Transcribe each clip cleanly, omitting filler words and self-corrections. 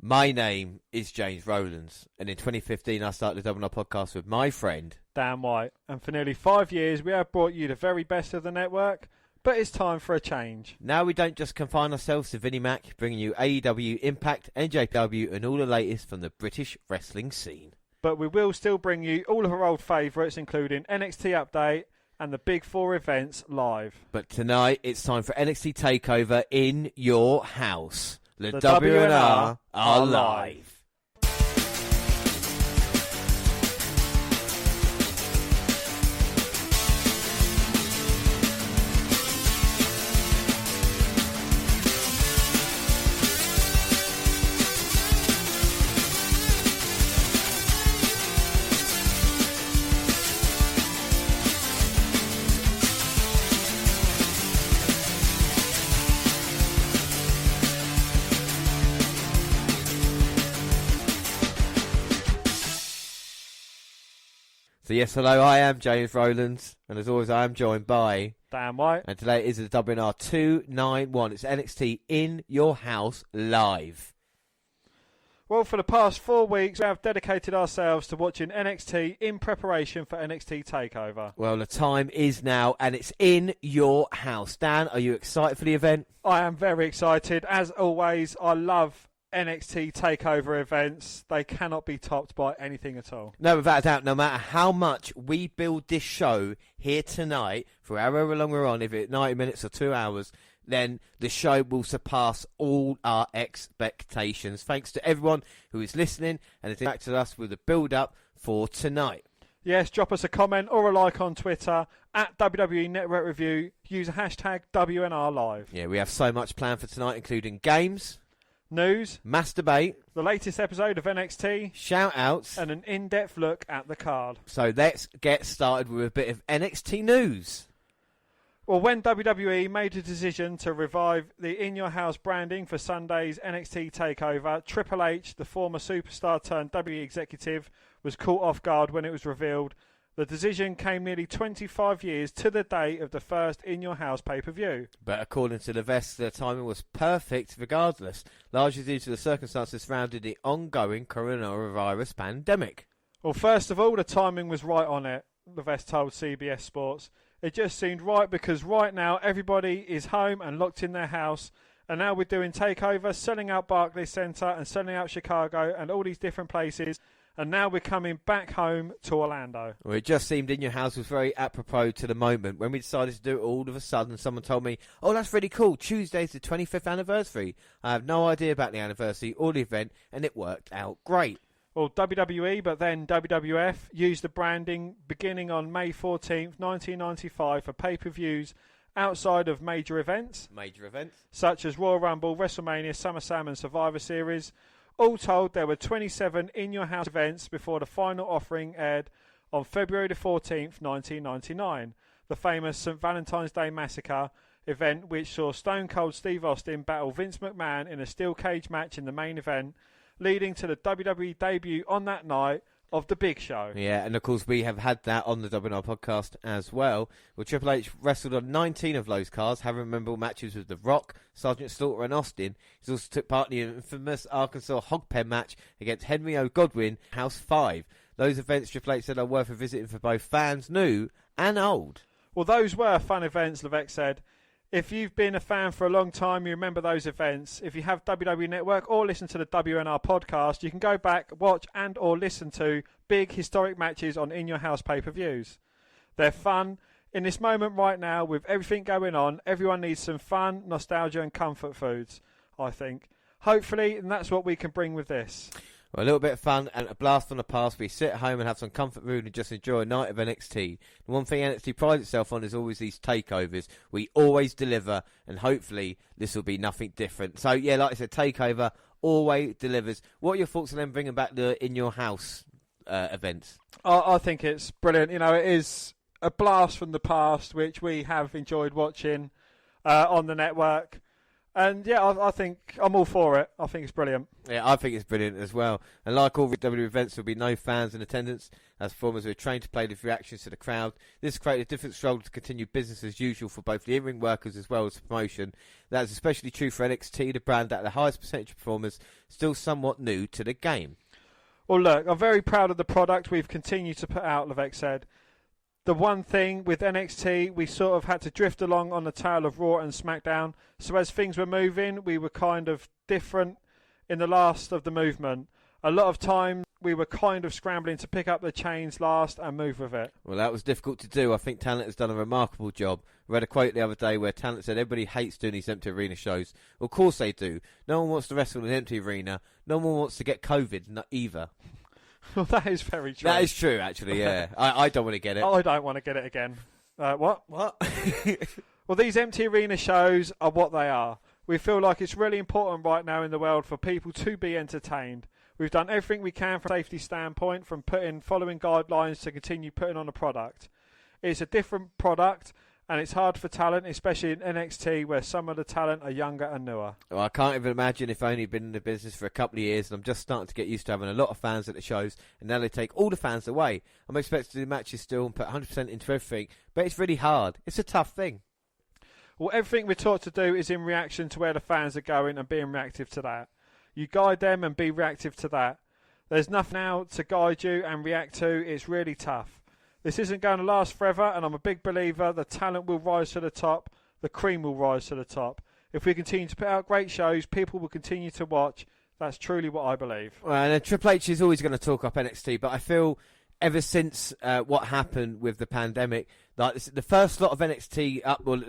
My name is James Rowlands, and in 2015 I started the WNR podcast with my friend Dan White, and for nearly 5 years we have brought you the very best of the network, but it's time for a change. Now we don't just confine ourselves to Vinnie Mac, bringing you AEW, Impact, NJPW and all the latest from the British wrestling scene. But we will still bring you all of our old favourites, including NXT Update and the Big Four events live. But tonight it's time for NXT Takeover in your house. The WNR are live. So yes, hello, I am James Rowlands, and as always I am joined by Dan White. And today is the WNR291. It's NXT in your house live. Well, for the past 4 weeks we have dedicated ourselves to watching NXT in preparation for NXT Takeover. Well, the time is now, and it's in your house. Dan, are you excited for the event? I am very excited. As always, I love NXT Takeover events. They cannot be topped by anything at all. No, without a doubt, no matter how much we build this show here tonight, for however long we're on, if it's 90 minutes or 2 hours, then the show will surpass all our expectations. Thanks to everyone who is listening and has interacted with us with the build-up for tonight. Yes, drop us a comment or a like on Twitter at WWE Network Review. Use a hashtag WNRLive. Yeah, we have so much planned for tonight, including games, news, mass debate, the latest episode of NXT, shout-outs, and an in-depth look at the card. So let's get started with a bit of NXT news. Well, when WWE made a decision to revive the in-your-house branding for Sunday's NXT TakeOver, Triple H, the former superstar turned WWE executive, was caught off guard when it was revealed. The decision came nearly 25 years to the day of the first in-your-house pay-per-view. But according to the vest, the timing was perfect regardless, largely due to the circumstances surrounding the ongoing coronavirus pandemic. Well, first of all, the timing was right on it, the vest told CBS Sports. It just seemed right because right now everybody is home and locked in their house, and now we're doing TakeOver, selling out Barclays Center and selling out Chicago and all these different places. And now we're coming back home to Orlando. Well, it just seemed in your house was very apropos to the moment. When we decided to do it, all of a sudden someone told me, oh, that's really cool. Tuesday's the 25th anniversary. I have no idea about the anniversary or the event, and it worked out great. Well, WWE, but then WWF, used the branding beginning on May 14th, 1995 for pay-per-views outside of major events. Such as Royal Rumble, WrestleMania, SummerSlam and Survivor Series. All told, there were 27 in-your-house events before the final offering aired on February the 14th, 1999. The famous St. Valentine's Day Massacre event, which saw Stone Cold Steve Austin battle Vince McMahon in a steel cage match in the main event, leading to the WWE debut on that night of The Big Show. Yeah, and of course we have had that on the WNR podcast as well. Well, Triple H wrestled on 19 of those cards, having memorable matches with The Rock, Sergeant Slaughter and Austin. He also took part in the infamous Arkansas Hogpen match against Henry O. Godwin, House 5. Those events, Triple H said, are worth a visiting for both fans, new and old. Well, those were fun events, Levesque said. If you've been a fan for a long time, you remember those events. If you have WWE Network or listen to the WNR podcast, you can go back, watch and or listen to big historic matches on in-your-house pay-per-views. They're fun. In this moment right now, with everything going on, everyone needs some fun, nostalgia and comfort foods, I think. Hopefully, and that's what we can bring with this. Well, a little bit of fun and a blast from the past. We sit at home and have some comfort food and just enjoy a night of NXT. The one thing NXT prides itself on is always these takeovers. We always deliver, and hopefully this will be nothing different. So, yeah, like I said, takeover always delivers. What are your thoughts on them bringing back the In Your House events? I think it's brilliant. You know, it is a blast from the past, which we have enjoyed watching on the network. And yeah, I think I'm all for it. I think it's brilliant. Yeah, I think it's brilliant as well. And like all WWE events, there'll be no fans in attendance, as performers are trained to play with reactions to the crowd. This created a different struggle to continue business as usual for both the in-ring workers as well as the promotion. That is especially true for NXT, the brand that the highest percentage of performers still somewhat new to the game. Well, look, I'm very proud of the product we've continued to put out, Levesque said. The one thing with NXT, we sort of had to drift along on the tail of Raw and SmackDown. So as things were moving, we were kind of different in the last of the movement. A lot of time, we were kind of scrambling to pick up the chains last and move with it. Well, that was difficult to do. I think Talent has done a remarkable job. I read a quote the other day where Talent said everybody hates doing these empty arena shows. Of course they do. No one wants to wrestle in an empty arena. No one wants to get COVID either. Well, that is very true. That is true, actually, yeah. I don't want to get it. I don't want to get it again. What? What? Well, these empty arena shows are what they are. We feel like it's really important right now in the world for people to be entertained. We've done everything we can from a safety standpoint, from following guidelines to continue putting on a product. It's a different product, and it's hard for talent, especially in NXT, where some of the talent are younger and newer. Well, I can't even imagine if I've only been in the business for a couple of years and I'm just starting to get used to having a lot of fans at the shows, and now they take all the fans away. I'm expected to do matches still and put 100% into everything, but it's really hard. It's a tough thing. Well, everything we're taught to do is in reaction to where the fans are going and being reactive to that. You guide them and be reactive to that. There's nothing now to guide you and react to. It's really tough. This isn't going to last forever, and I'm a big believer the talent will rise to the top, the cream will rise to the top. If we continue to put out great shows, people will continue to watch. That's truly what I believe. Well, and Triple H is always going to talk up NXT, but I feel ever since what happened with the pandemic, like the first lot of NXT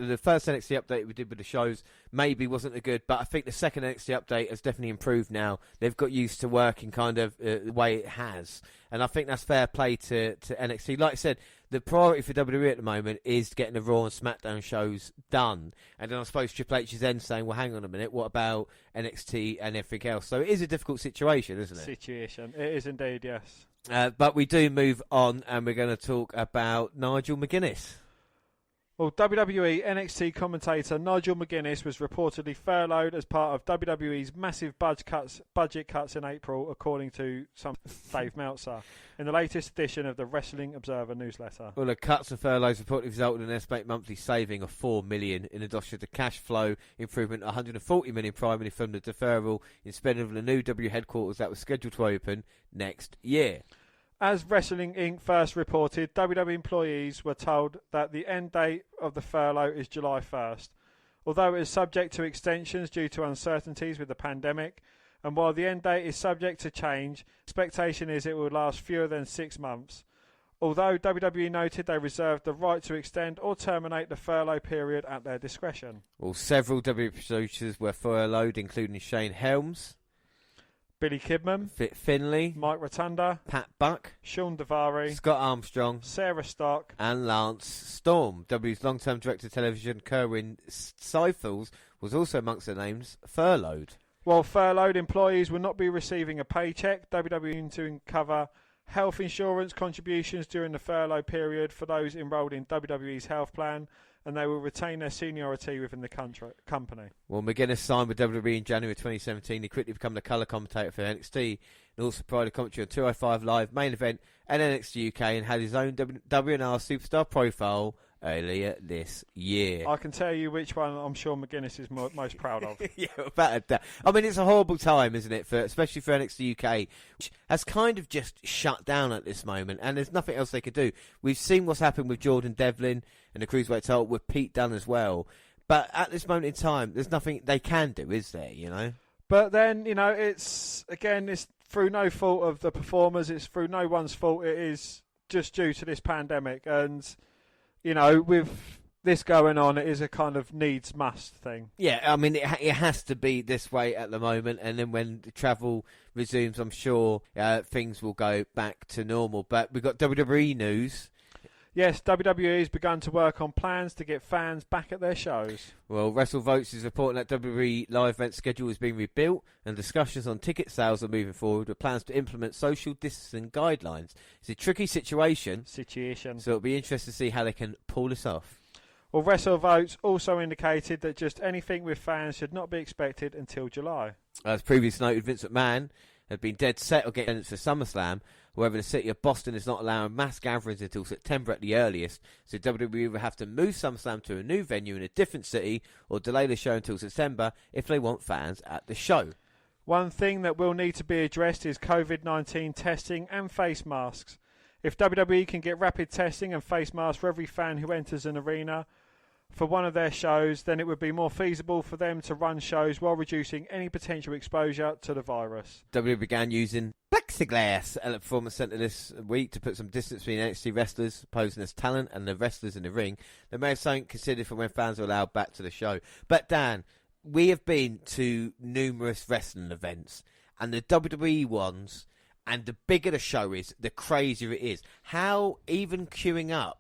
the first NXT update we did with the shows maybe wasn't as good, but I think the second NXT update has definitely improved now. They've got used to working kind of the way it has, and I think that's fair play to NXT. Like I said, the priority for WWE at the moment is getting the Raw and SmackDown shows done, and then I suppose Triple H is then saying, well, hang on a minute, what about NXT and everything else? So it is a difficult situation, isn't it? It is indeed, yes. But we do move on, and we're going to talk about Nigel Mcguinness. Well, WWE NXT commentator Nigel Mcguinness was reportedly furloughed as part of WWE's massive budget cuts in April, according to some Dave Meltzer, in the latest edition of the Wrestling Observer newsletter. Well, the cuts and furloughs reportedly resulted in an estimated monthly saving of $4 million, in addition to cash flow improvement of $140 million, primarily from the deferral in spending of the new W headquarters that was scheduled to open next year. As Wrestling Inc. first reported, WWE employees were told that the end date of the furlough is July 1st. Although it is subject to extensions due to uncertainties with the pandemic, and while the end date is subject to change, expectation is it will last fewer than 6 months. Although WWE noted they reserved the right to extend or terminate the furlough period at their discretion. Well, several WWE producers were furloughed, including Shane Helms, Billy Kidman, Fit Finlay, Mike Rotunda, Pat Buck, Shawn Daivari, Scott Armstrong, Sarah Stock, and Lance Storm. W's long-term director of television, Kerwin Seifels, was also amongst the names furloughed. While furloughed employees will not be receiving a paycheck, WWE to cover health insurance contributions during the furlough period for those enrolled in WWE's health plan, and they will retain their seniority within the company. Well, McGuinness signed with WWE in January 2017. He quickly became the colour commentator for NXT and also provided commentary on 205 Live, Main Event, and NXT UK, and had his own WNR Superstar profile earlier this year. I can tell you which one I'm sure McGuinness is most proud of. Yeah, about that. I mean, it's a horrible time, isn't it, especially for NXT UK, which has kind of just shut down at this moment, and there's nothing else they could do. We've seen what's happened with Jordan Devlin and the Cruiserweight title with Pete Dunne as well, but at this moment in time, there's nothing they can do, is there, you know? But then, you know, it's through no fault of the performers, it's through no one's fault, it is just due to this pandemic, and you know, with this going on, it is a kind of needs-must thing. Yeah, I mean, it has to be this way at the moment, and then when the travel resumes, I'm sure things will go back to normal. But we've got WWE news. Yes, WWE has begun to work on plans to get fans back at their shows. Well, WrestleVotes is reporting that WWE live event schedule is being rebuilt and discussions on ticket sales are moving forward with plans to implement social distancing guidelines. It's a tricky situation. So it'll be interesting to see how they can pull this off. Well, WrestleVotes also indicated that just anything with fans should not be expected until July. As previously noted, Vince McMahon had been dead set on getting attendance for SummerSlam. However, the city of Boston is not allowing mass gatherings until September at the earliest, so WWE will have to move SummerSlam to a new venue in a different city or delay the show until September if they want fans at the show. One thing that will need to be addressed is COVID-19 testing and face masks. If WWE can get rapid testing and face masks for every fan who enters an arena for one of their shows, then it would be more feasible for them to run shows while reducing any potential exposure to the virus. WWE began using plexiglass at the Performance Centre this week to put some distance between NXT wrestlers posing as talent and the wrestlers in the ring. They may have something considered for when fans are allowed back to the show. But Dan, we have been to numerous wrestling events, and the WWE ones, and the bigger the show is, the crazier it is. How even queuing up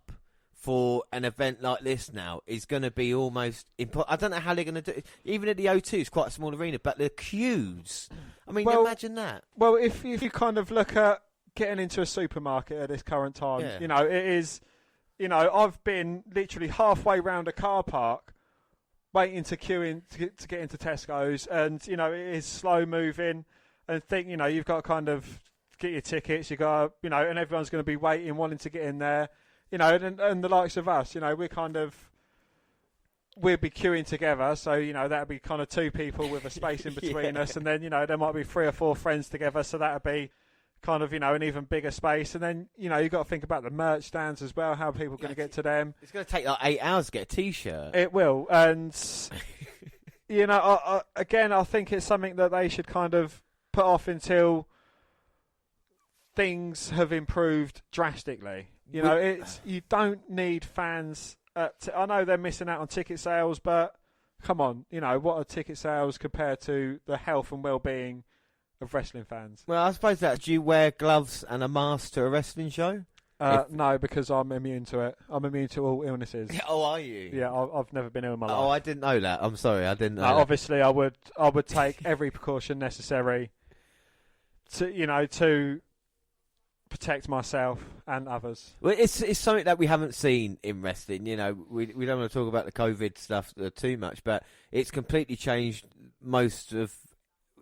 for an event like this now is going to be almost I don't know how they're going to do it. Even at the O2, it's quite a small arena, but the queues. I mean, imagine that. Well, if you kind of look at getting into a supermarket at this current time, it is, I've been literally halfway round a car park waiting to queue in to get into Tesco's, and, it is slow moving, and you've got to kind of get your tickets, and everyone's going to be waiting, wanting to get in there. And the likes of us, we'll be queuing together. So, that'd be kind of two people with a space in between us. And then, there might be 3 or 4 friends together. So that'd be kind of, an even bigger space. And then, you've got to think about the merch stands as well, how people are going to get to them. It's going to take like 8 hours to get a T-shirt. It will. And, I think it's something that they should kind of put off until things have improved drastically. You don't need fans. I know they're missing out on ticket sales, but come on, what are ticket sales compared to the health and well-being of wrestling fans? Well, I suppose that. Do you wear gloves and a mask to a wrestling show? No, because I'm immune to it. I'm immune to all illnesses. Oh, are you? Yeah, I've never been ill in my life. Oh, I didn't know that. I'm sorry, I didn't know. Obviously, I would take every precaution necessary to protect myself and others. Well, it's something that we haven't seen in wrestling. We don't want to talk about the COVID stuff too much, but it's completely changed most of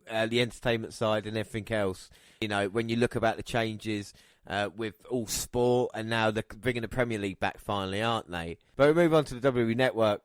the entertainment side and everything else. When you look about the changes with all sport, and now they're bringing the Premier League back finally, aren't they? But we move on to the WWE Network.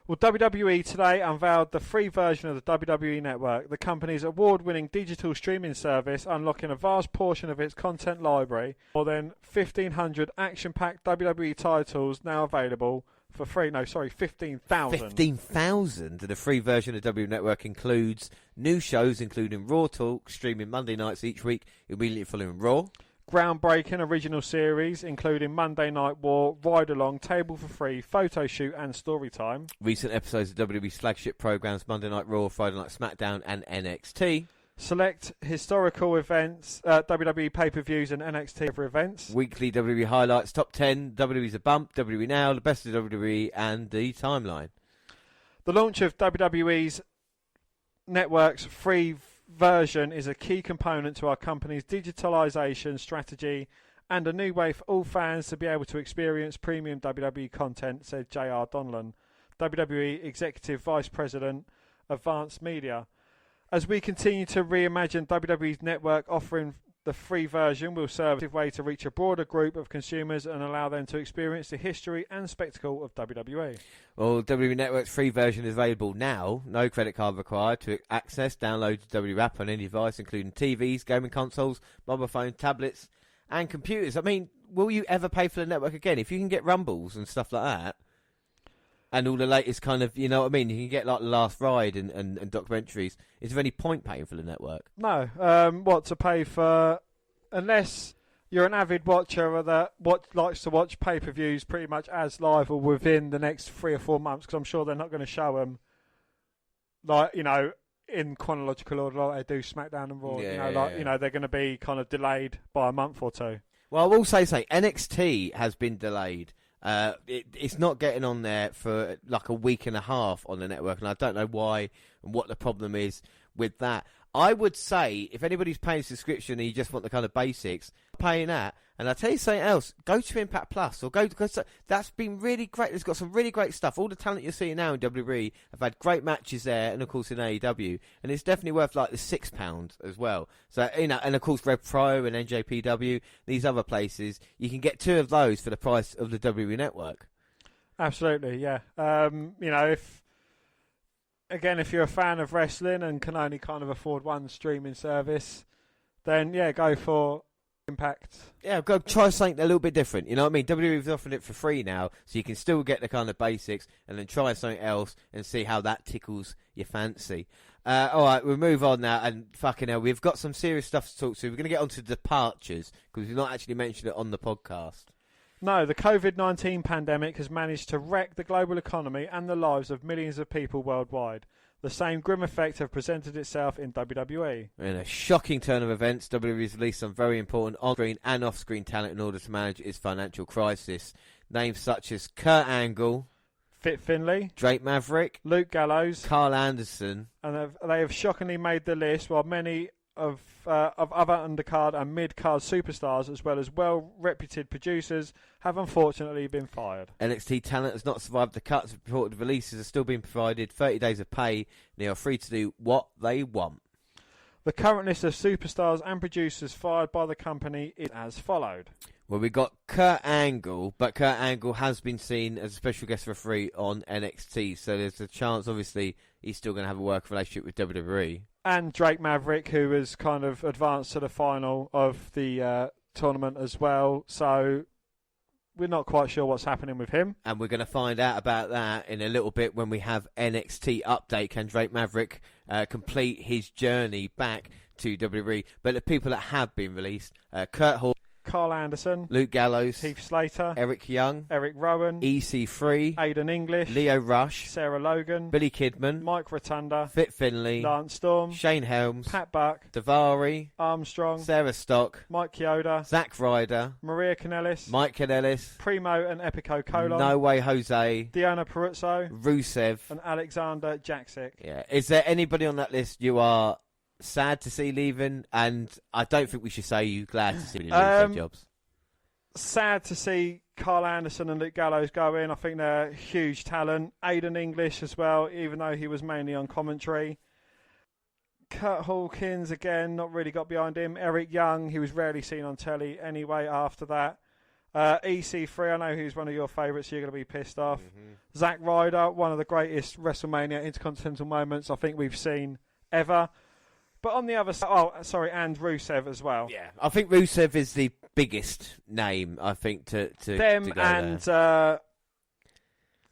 Well, WWE today unveiled the free version of the WWE Network, the company's award-winning digital streaming service, unlocking a vast portion of its content library. More than 1,500 action-packed WWE titles now available for free. 15,000. 15,000? The free version of WWE Network includes new shows, including Raw Talk, streaming Monday nights each week, immediately following Raw. Groundbreaking original series, including Monday Night War, Ride Along, Table for Free, Photo Shoot, and Story Time. Recent episodes of WWE's flagship programs, Monday Night Raw, Friday Night SmackDown, and NXT. Select historical events, WWE pay-per-views, and NXT Takeover events. Weekly WWE highlights, top 10, WWE's A Bump, WWE Now, the best of WWE, and the timeline. The launch of WWE's network's free version is a key component to our company's digitalisation strategy and a new way for all fans to be able to experience premium WWE content, said J.R. Donlan, WWE Executive Vice President, Advanced Media. As we continue to reimagine WWE's network, offering the free version will serve as a way to reach a broader group of consumers and allow them to experience the history and spectacle of WWE. Well, WWE Network's free version is available now. No credit card required to access. Download the WWE app on any device, including TVs, gaming consoles, mobile phones, tablets, and computers. I mean, will you ever pay for the network again? If you can get Rumbles and stuff like that, and all the latest kind of, you know what I mean? You can get like The Last Ride and documentaries. Is there any point paying for the network? No. What to pay for? Unless you're an avid watcher that likes to watch pay-per-views pretty much as live or within the next 3 or 4 months, because I'm sure they're not going to show them, in chronological order like they do SmackDown and Raw. They're going to be kind of delayed by a month or two. Well, I will say NXT has been delayed. It's not getting on there for like a week and a half on the network, and I don't know why and what the problem is with that. I would say if anybody's paying a subscription and you just want the kind of basics, paying that And I'll tell you something else. Go to Impact Plus or go to... That's been really great. It's got some really great stuff. All the talent you're seeing now in WWE have had great matches there, and of course in AEW. And it's definitely worth like the £6 as well. So, and of course Rev Pro and NJPW, these other places, you can get 2 of those for the price of the WWE Network. Absolutely, yeah. If you're a fan of wrestling and can only kind of afford one streaming service, then yeah, go for Impact. Yeah, go try something a little bit different. You know what I mean? WWE's offering it for free now, so you can still get the kind of basics and then try something else and see how that tickles your fancy. All right, we'll move on now. And fucking hell, we've got some serious stuff to talk to. We're going to get on to departures because we've not actually mentioned it on the podcast. No, the COVID-19 pandemic has managed to wreck the global economy and the lives of millions of people worldwide. The same grim effect have presented itself in WWE. In a shocking turn of events, WWE has released some very important on-screen and off-screen talent in order to manage its financial crisis. Names such as Kurt Angle, Fit Finlay, Drake Maverick, Luke Gallows, Carl Anderson. And they have shockingly made the list, while many of other undercard and mid-card superstars, as well as well-reputed producers, have unfortunately been fired. NXT talent has not survived the cuts. Reported releases are still being provided 30 days of pay, and they are free to do what they want. The current list of superstars and producers fired by the company is as followed. Well, we got Kurt Angle, but Kurt Angle has been seen as a special guest referee on NXT, so there's a chance, obviously, he's still going to have a work relationship with WWE. And Drake Maverick, who has kind of advanced to the final of the tournament as well, so we're not quite sure what's happening with him. And we're going to find out about that in a little bit when we have NXT Update. Can Drake Maverick complete his journey back to WWE? But the people that have been released, Kurt Hall, Carl Anderson, Luke Gallows, Heath Slater, Eric Young, Eric Rowan, EC3, Aiden English, Leo Rush, Sarah Logan, Billy Kidman, Mike Rotunda, Fit Finlay, Lance Storm, Shane Helms, Pat Buck, Davari, Armstrong, Sarah Stock, Mike Chioda, Zack Ryder, Maria Kanellis, Mike Kanellis, Primo and Epico Colon, No Way Jose, Deanna Peruzzo, Rusev, and Alexander Jaksic. Yeah, is there anybody on that list you are sad to see leaving? And I don't think we should say you glad to see them lose their jobs. Sad to see Carl Anderson and Luke Gallows go in. I think they're huge talent. Aiden English as well, even though he was mainly on commentary. Kurt Hawkins, again, not really got behind him. Eric Young, he was rarely seen on telly anyway after that. EC3, I know he's one of your favourites, so you're going to be pissed off. Mm-hmm. Zack Ryder, one of the greatest WrestleMania Intercontinental moments I think we've seen ever. But on the other side, and Rusev as well. Yeah, I think Rusev is the biggest name, I think, to them to go and there.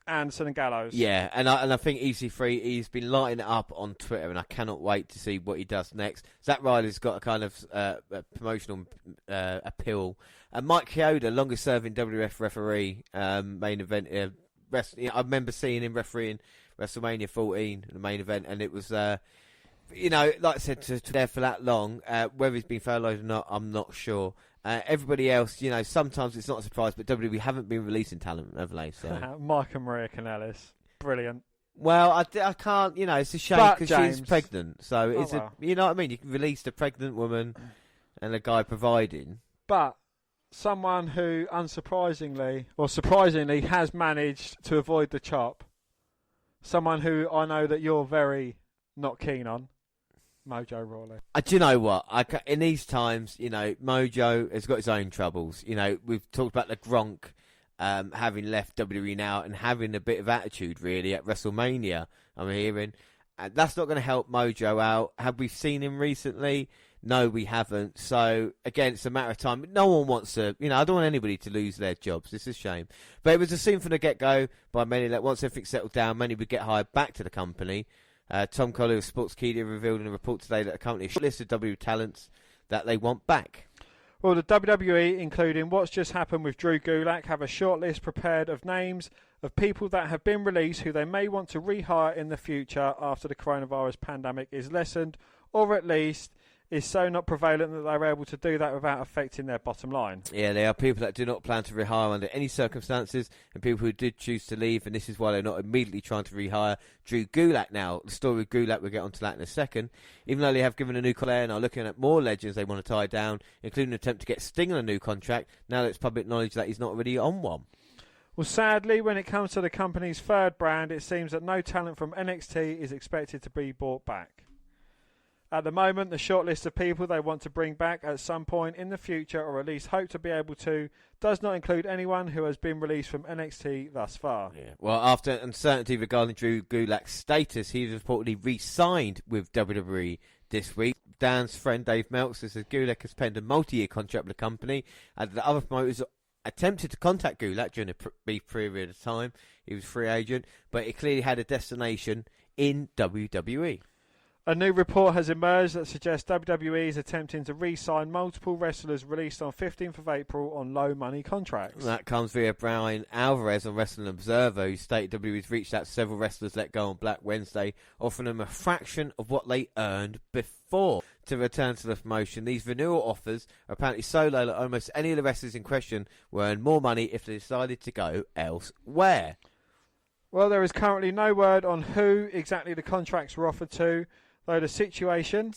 Anderson and Gallows. Yeah, and I think EC3, he's been lighting it up on Twitter, and I cannot wait to see what he does next. Zack Ryder's got a kind of a promotional appeal. And Mike Chioda, longest-serving WWF referee, main event. I remember seeing him refereeing WrestleMania 14, the main event, and it was... like I said, to there for that long, whether he's been furloughed or not, I'm not sure. Everybody else, sometimes it's not a surprise, but WWE haven't been releasing talent, have they? So. Mike and Maria Kanellis, brilliant. Well, I can't, it's a shame because she's pregnant. So you know what I mean? You can release a pregnant woman and a guy providing. But someone who, surprisingly, has managed to avoid the chop. Someone who I know that you're very not keen on. Mojo Rawley. Do you know what? In these times, Mojo has got his own troubles. We've talked about the Gronk having left WWE now and having a bit of attitude, really, at WrestleMania, I'm hearing. That's not going to help Mojo out. Have we seen him recently? No, we haven't. So, again, it's a matter of time. No one wants to, I don't want anybody to lose their jobs. It's a shame. But it was assumed from the get-go by many that once everything settled down, many would get hired back to the company. Tom Colley of Sportskeeda revealed in a report today that the company has listed WWE talents that they want back. Well, the WWE, including what's just happened with Drew Gulak, have a short list prepared of names of people that have been released who they may want to rehire in the future after the coronavirus pandemic is lessened, or at least is so not prevalent that they're able to do that without affecting their bottom line. Yeah, they are people that do not plan to rehire under any circumstances, and people who did choose to leave, and this is why they're not immediately trying to rehire Drew Gulak now. The story with Gulak, we'll get onto that in a second. Even though they have given a new contract and are looking at more legends they want to tie down, including an attempt to get Sting on a new contract, now that it's public knowledge that he's not already on one. Well, sadly, when it comes to the company's third brand, it seems that no talent from NXT is expected to be brought back. At the moment, the short list of people they want to bring back at some point in the future, or at least hope to be able to, does not include anyone who has been released from NXT thus far. Yeah. Well, after uncertainty regarding Drew Gulak's status, he's reportedly re-signed with WWE this week. Dan's friend Dave Meltzer says Gulak has penned a multi-year contract with the company, and the other promoters attempted to contact Gulak during a brief period of time. He was a free agent, but he clearly had a destination in WWE. A new report has emerged that suggests WWE is attempting to re-sign multiple wrestlers released on 15th of April on low-money contracts. That comes via Brian Alvarez on Wrestling Observer, who stated WWE's reached out to several wrestlers let go on Black Wednesday, offering them a fraction of what they earned before to return to the promotion. These renewal offers are apparently so low that almost any of the wrestlers in question will earn more money if they decided to go elsewhere. Well, there is currently no word on who exactly the contracts were offered to, though the situation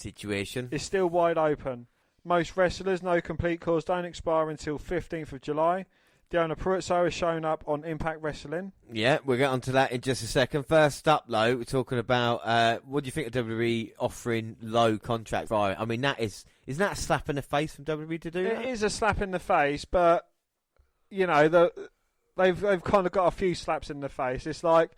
is still wide open. Most wrestlers' no complete cause don't expire until 15th of July. Deonna Purrazzo has shown up on Impact Wrestling. Yeah, we'll get onto that in just a second. First up, though, we're talking about what do you think of WWE offering low contracts? I mean, isn't that a slap in the face from WWE to do that? It is a slap in the face, but you know they've kind of got a few slaps in the face. It's like,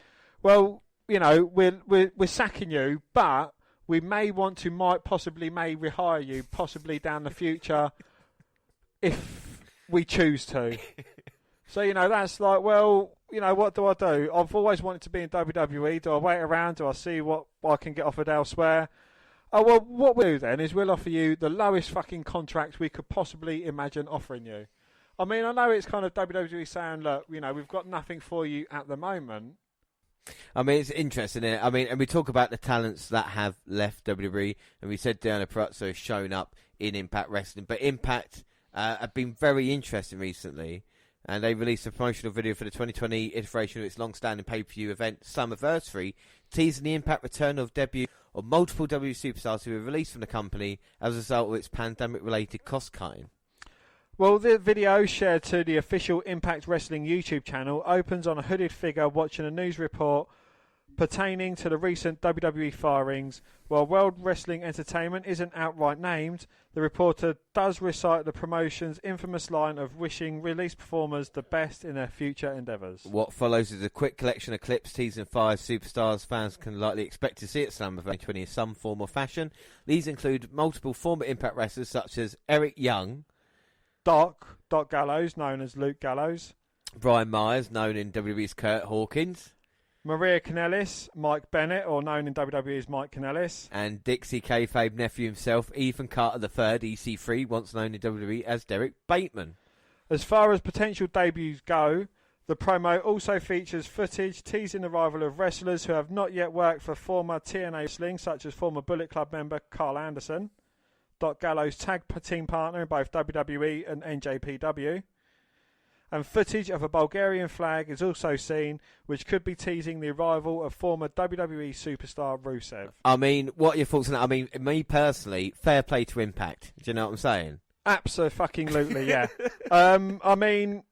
well, you know, we're sacking you, but we may rehire you possibly down the future if we choose to. So, you know, that's like, well, you know, what do I do? I've always wanted to be in WWE. Do I wait around? Do I see what I can get offered elsewhere? Oh, well, what we'll do then is we'll offer you the lowest fucking contract we could possibly imagine offering you. I mean, I know it's kind of WWE saying, look, you know, we've got nothing for you at the moment. I mean, it's interesting, isn't it? I mean, and we talk about the talents that have left WWE, and we said Deonna Purrazzo has shown up in Impact Wrestling, but Impact have been very interesting recently, and they released a promotional video for the 2020 iteration of its long-standing pay-per-view event, Summerversary, teasing the Impact return of debut of multiple WWE superstars who were released from the company as a result of its pandemic-related cost-cutting. Well, the video shared to the official Impact Wrestling YouTube channel opens on a hooded figure watching a news report pertaining to the recent WWE firings. While World Wrestling Entertainment isn't outright named, the reporter does recite the promotion's infamous line of wishing released performers the best in their future endeavours. What follows is a quick collection of clips teasing 5 superstars fans can likely expect to see at Slammiversary 2020 in some form or fashion. These include multiple former Impact wrestlers such as Eric Young, Doc Gallows, known as Luke Gallows, Brian Myers, known in WWE's Kurt Hawkins, Maria Kanellis, Mike Bennett, or known in WWE as Mike Kanellis, and Dixie Kayfabe nephew himself, Ethan Carter III, EC3, once known in WWE as Derek Bateman. As far as potential debuts go, the promo also features footage teasing the arrival of wrestlers who have not yet worked for former TNA Wrestling, such as former Bullet Club member Carl Anderson, Doc Gallows' tag team partner in both WWE and NJPW. And footage of a Bulgarian flag is also seen, which could be teasing the arrival of former WWE superstar Rusev. I mean, what are your thoughts on that? I mean, me personally, fair play to Impact. Do you know what I'm saying? Absolutely, yeah. I mean,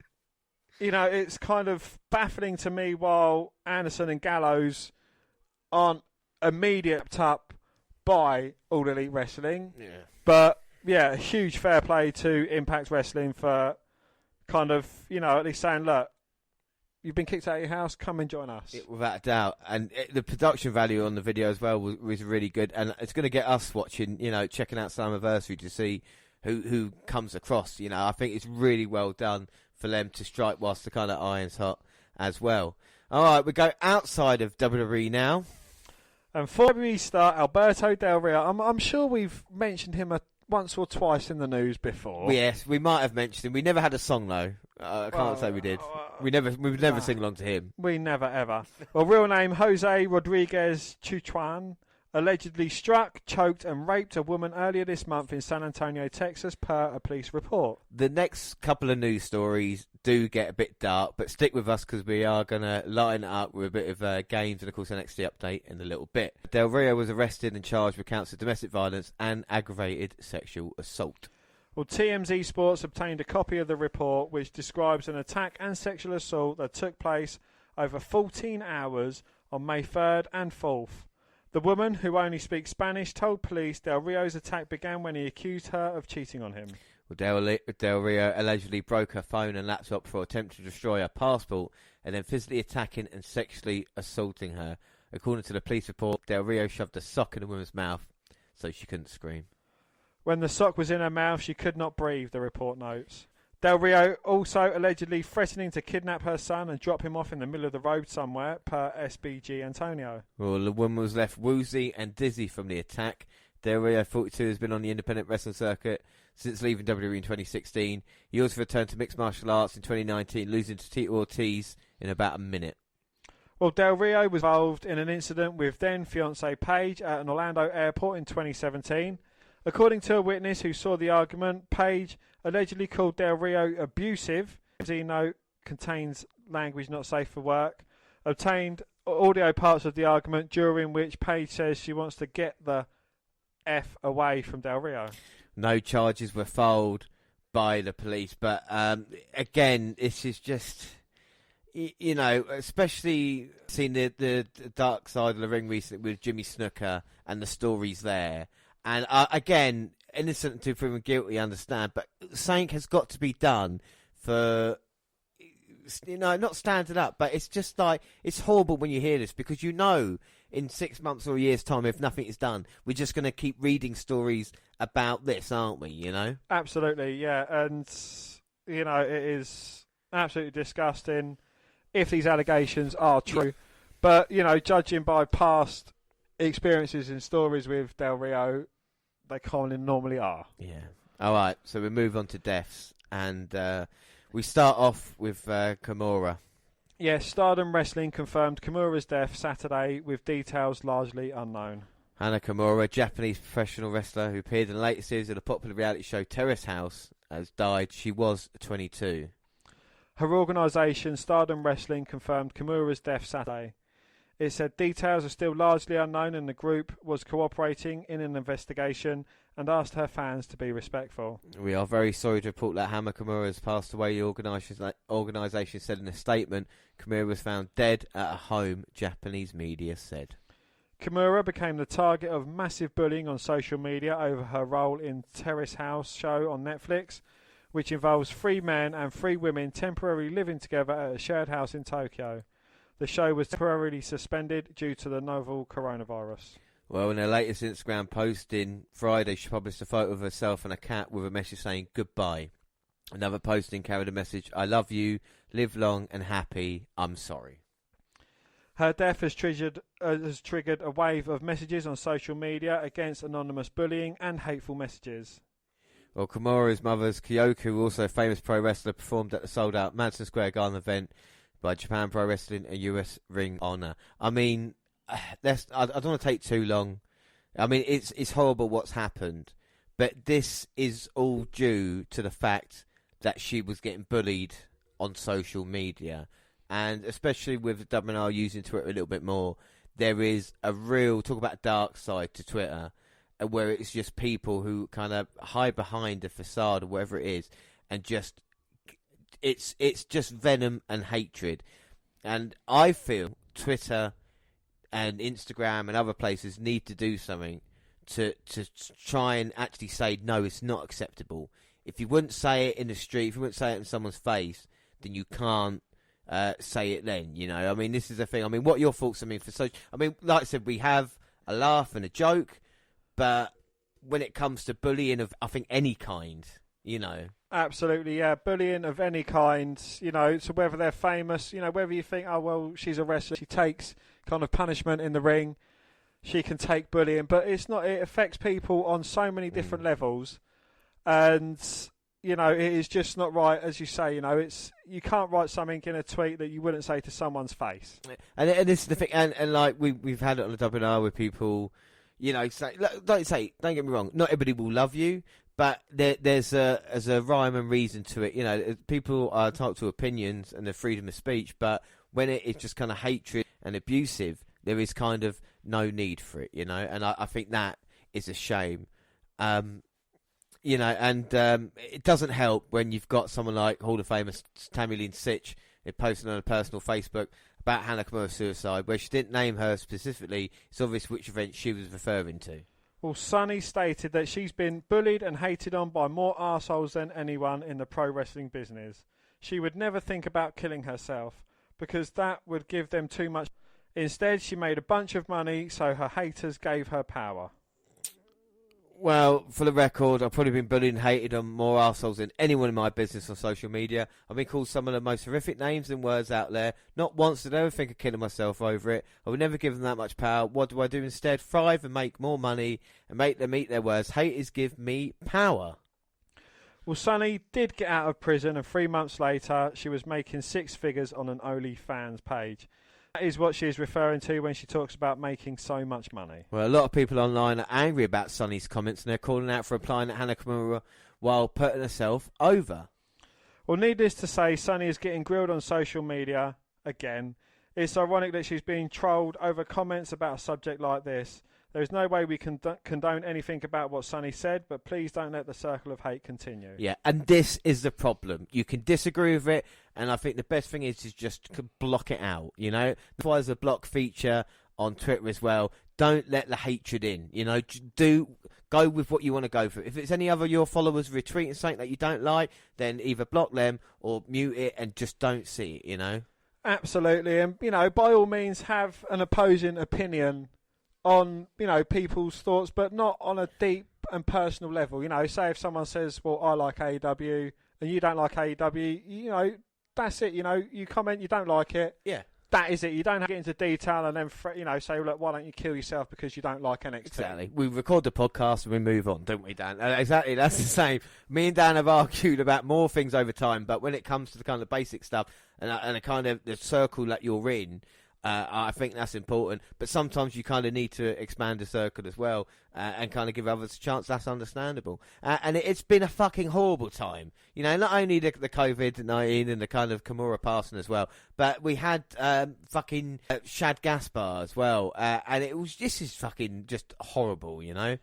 you know, it's kind of baffling to me while Anderson and Gallows aren't immediate up by All Elite Wrestling. Yeah. But, yeah, huge fair play to Impact Wrestling for kind of, you know, at least saying, look, you've been kicked out of your house, come and join us. Without a doubt. And the production value on the video as well was really good. And it's going to get us watching, you know, checking out Slammiversary to see who comes across. You know, I think it's really well done for them to strike whilst the kind of iron's hot as well. All right, we go outside of WWE now. And for WWE star Alberto Del Rio, I'm sure we've mentioned him once or twice in the news before. Yes, we might have mentioned him. We never had a song though. I can't say we did. We would never sing along to him. We never ever. Well, real name Jose Rodriguez Chuchuan, allegedly struck, choked and raped a woman earlier this month in San Antonio, Texas, per a police report. The next couple of news stories do get a bit dark, but stick with us because we are going to line it up with a bit of games and, of course, NXT update in a little bit. Del Rio was arrested and charged with counts of domestic violence and aggravated sexual assault. Well, TMZ Sports obtained a copy of the report which describes an attack and sexual assault that took place over 14 hours on May 3rd and 4th. The woman, who only speaks Spanish, told police Del Rio's attack began when he accused her of cheating on him. Well, Del Rio allegedly broke her phone and laptop for attempting to destroy her passport and then physically attacking and sexually assaulting her. According to the police report, Del Rio shoved a sock in the woman's mouth so she couldn't scream. When the sock was in her mouth, she could not breathe, the report notes. Del Rio also allegedly threatening to kidnap her son and drop him off in the middle of the road somewhere, per SBG Antonio. Well, the woman was left woozy and dizzy from the attack. Del Rio, 42, has been on the independent wrestling circuit since leaving WWE in 2016. He also returned to mixed martial arts in 2019, losing to Tito Ortiz in about a minute. Well, Del Rio was involved in an incident with then-fiancée Paige at an Orlando airport in 2017. According to a witness who saw the argument, Paige allegedly called Del Rio abusive. The note contains language not safe for work. Obtained audio parts of the argument during which Paige says she wants to get the F away from Del Rio. No charges were filed by the police, but again, this is just, you know, especially seeing the dark side of the ring recently with Jimmy Snuka and the stories there. And again, innocent until proven guilty, I understand, but something has got to be done for, you know, not standing up, but it's just like, it's horrible when you hear this because you know in 6 months or a year's time, if nothing is done, we're just going to keep reading stories about this, aren't we, you know? Absolutely, yeah, and, you know, it is absolutely disgusting if these allegations are true. Yeah. But, you know, judging by past experiences and stories with Del Rio, they normally are. Yeah. All right, so we move on to deaths, and we start off with Kimura. Yes, Stardom Wrestling confirmed Kimura's death Saturday, with details largely unknown. Hana Kimura, Japanese professional wrestler who appeared in the latest series of the popular reality show Terrace House, has died. She was 22. Her organisation, Stardom Wrestling, confirmed Kimura's death Saturday. It said details are still largely unknown and the group was cooperating in an investigation and asked her fans to be respectful. We are very sorry to report that Hana Kimura has passed away. The organisation said in a statement, Kimura was found dead at a home, Japanese media said. Kimura became the target of massive bullying on social media over her role in Terrace House show on Netflix, which involves 3 men and 3 women temporarily living together at a shared house in Tokyo. The show was temporarily suspended due to the novel coronavirus. Well, in her latest Instagram posting Friday, she published a photo of herself and a cat with a message saying goodbye. Another posting carried a message, I love you, live long and happy, I'm sorry. Her death has triggered a wave of messages on social media against anonymous bullying and hateful messages. Well, Kimura's mother's Kyoko, also a famous pro wrestler, performed at the sold-out Madison Square Garden event by Japan Pro Wrestling and US Ring Honor. I mean, I don't want to take too long. I mean, it's horrible what's happened, but this is all due to the fact that she was getting bullied on social media, and especially with WNR using Twitter a little bit more, there is a real, talk about dark side to Twitter, where it's just people who kind of hide behind a facade or whatever it is, and just it's just venom and hatred. And I feel Twitter and Instagram and other places need to do something to try and actually say, no, it's not acceptable. If you wouldn't say it in the street, if you wouldn't say it in someone's face, then you can't say it then, you know. I mean, this is the thing. I mean, what are your thoughts? I mean, like I said, we have a laugh and a joke, but when it comes to bullying of, I think, any kind, you know. Absolutely, yeah. Bullying of any kind, you know, so whether they're famous, you know, whether you think, oh, well, she's a wrestler, she takes kind of punishment in the ring, she can take bullying, but it's not, it affects people on so many different levels, and, you know, it is just not right, as you say, you know, it's, you can't write something in a tweet that you wouldn't say to someone's face. And this is the thing, and like, we've had it on the WNR with people, You know, don't get me wrong, not everybody will love you, but there's a rhyme and reason to it. You know, people are entitled to opinions and their freedom of speech, but when it is just kind of hatred and abusive, there is kind of no need for it, you know, and I think that is a shame. You know, and it doesn't help when you've got someone like Hall of Famer Tammy Lynn Sitch posting on a personal Facebook about Hana Kimura's suicide, where she didn't name her specifically. It's obvious which event she was referring to. Well, Sunny stated that she's been bullied and hated on by more arseholes than anyone in the pro wrestling business. She would never think about killing herself, because that would give them too much. Instead, she made a bunch of money, so her haters gave her power. Well, for the record, I've probably been bullied and hated on more arseholes than anyone in my business on social media. I've been called some of the most horrific names and words out there. Not once did I ever think of killing myself over it. I would never give them that much power. What do I do instead? Thrive and make more money and make them eat their words. Haters give me power. Well, Sunny did get out of prison, and 3 months later, she was making 6 figures on an OnlyFans page. That is what she is referring to when she talks about making so much money. Well, a lot of people online are angry about Sunny's comments, and they're calling out for applying at Hana Kimura while putting herself over. Well, needless to say, Sunny is getting grilled on social media again. It's ironic that she's being trolled over comments about a subject like this. There is no way we can condone anything about what Sunny said, but please don't let the circle of hate continue. Yeah, and this is the problem. You can disagree with it, and I think the best thing is just to block it out, you know? That's why there's a block feature on Twitter as well. Don't let the hatred in, you know? Go with what you want to go for. If it's any other of your followers retweeting something that you don't like, then either block them or mute it and just don't see it, you know? Absolutely, and, you know, by all means have an opposing opinion on, you know, people's thoughts, but not on a deep and personal level. You know, say if someone says, well, I like AEW and you don't like AEW, you know, that's it. You know, you comment, you don't like it. Yeah. That is it. You don't have to get into detail and then, you know, say, look, why don't you kill yourself because you don't like NXT? Exactly. We record the podcast and we move on, don't we, Dan? Exactly. That's the same. Me and Dan have argued about more things over time, but when it comes to the kind of basic stuff and the kind of the circle that you're in, I think that's important, but sometimes you kind of need to expand the circle as well and kind of give others a chance. That's understandable. And it's been a fucking horrible time. You know, not only the COVID-19 and the kind of Kimura passing as well, but we had fucking Shad Gaspar as well. And this is fucking just horrible, you know?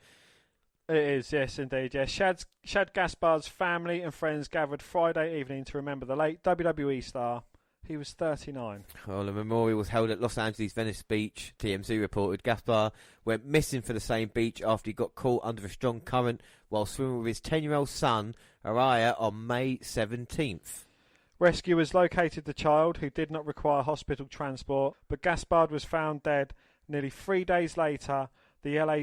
It is, yes, indeed. Yes. Shad Gaspar's family and friends gathered Friday evening to remember the late WWE star. He was 39. Well, the memorial was held at Los Angeles Venice Beach. TMZ reported Gaspar went missing for the same beach after he got caught under a strong current while swimming with his 10-year-old son, Araya, on May 17th. Rescuers located the child, who did not require hospital transport, but Gaspard was found dead nearly 3 days later, the LA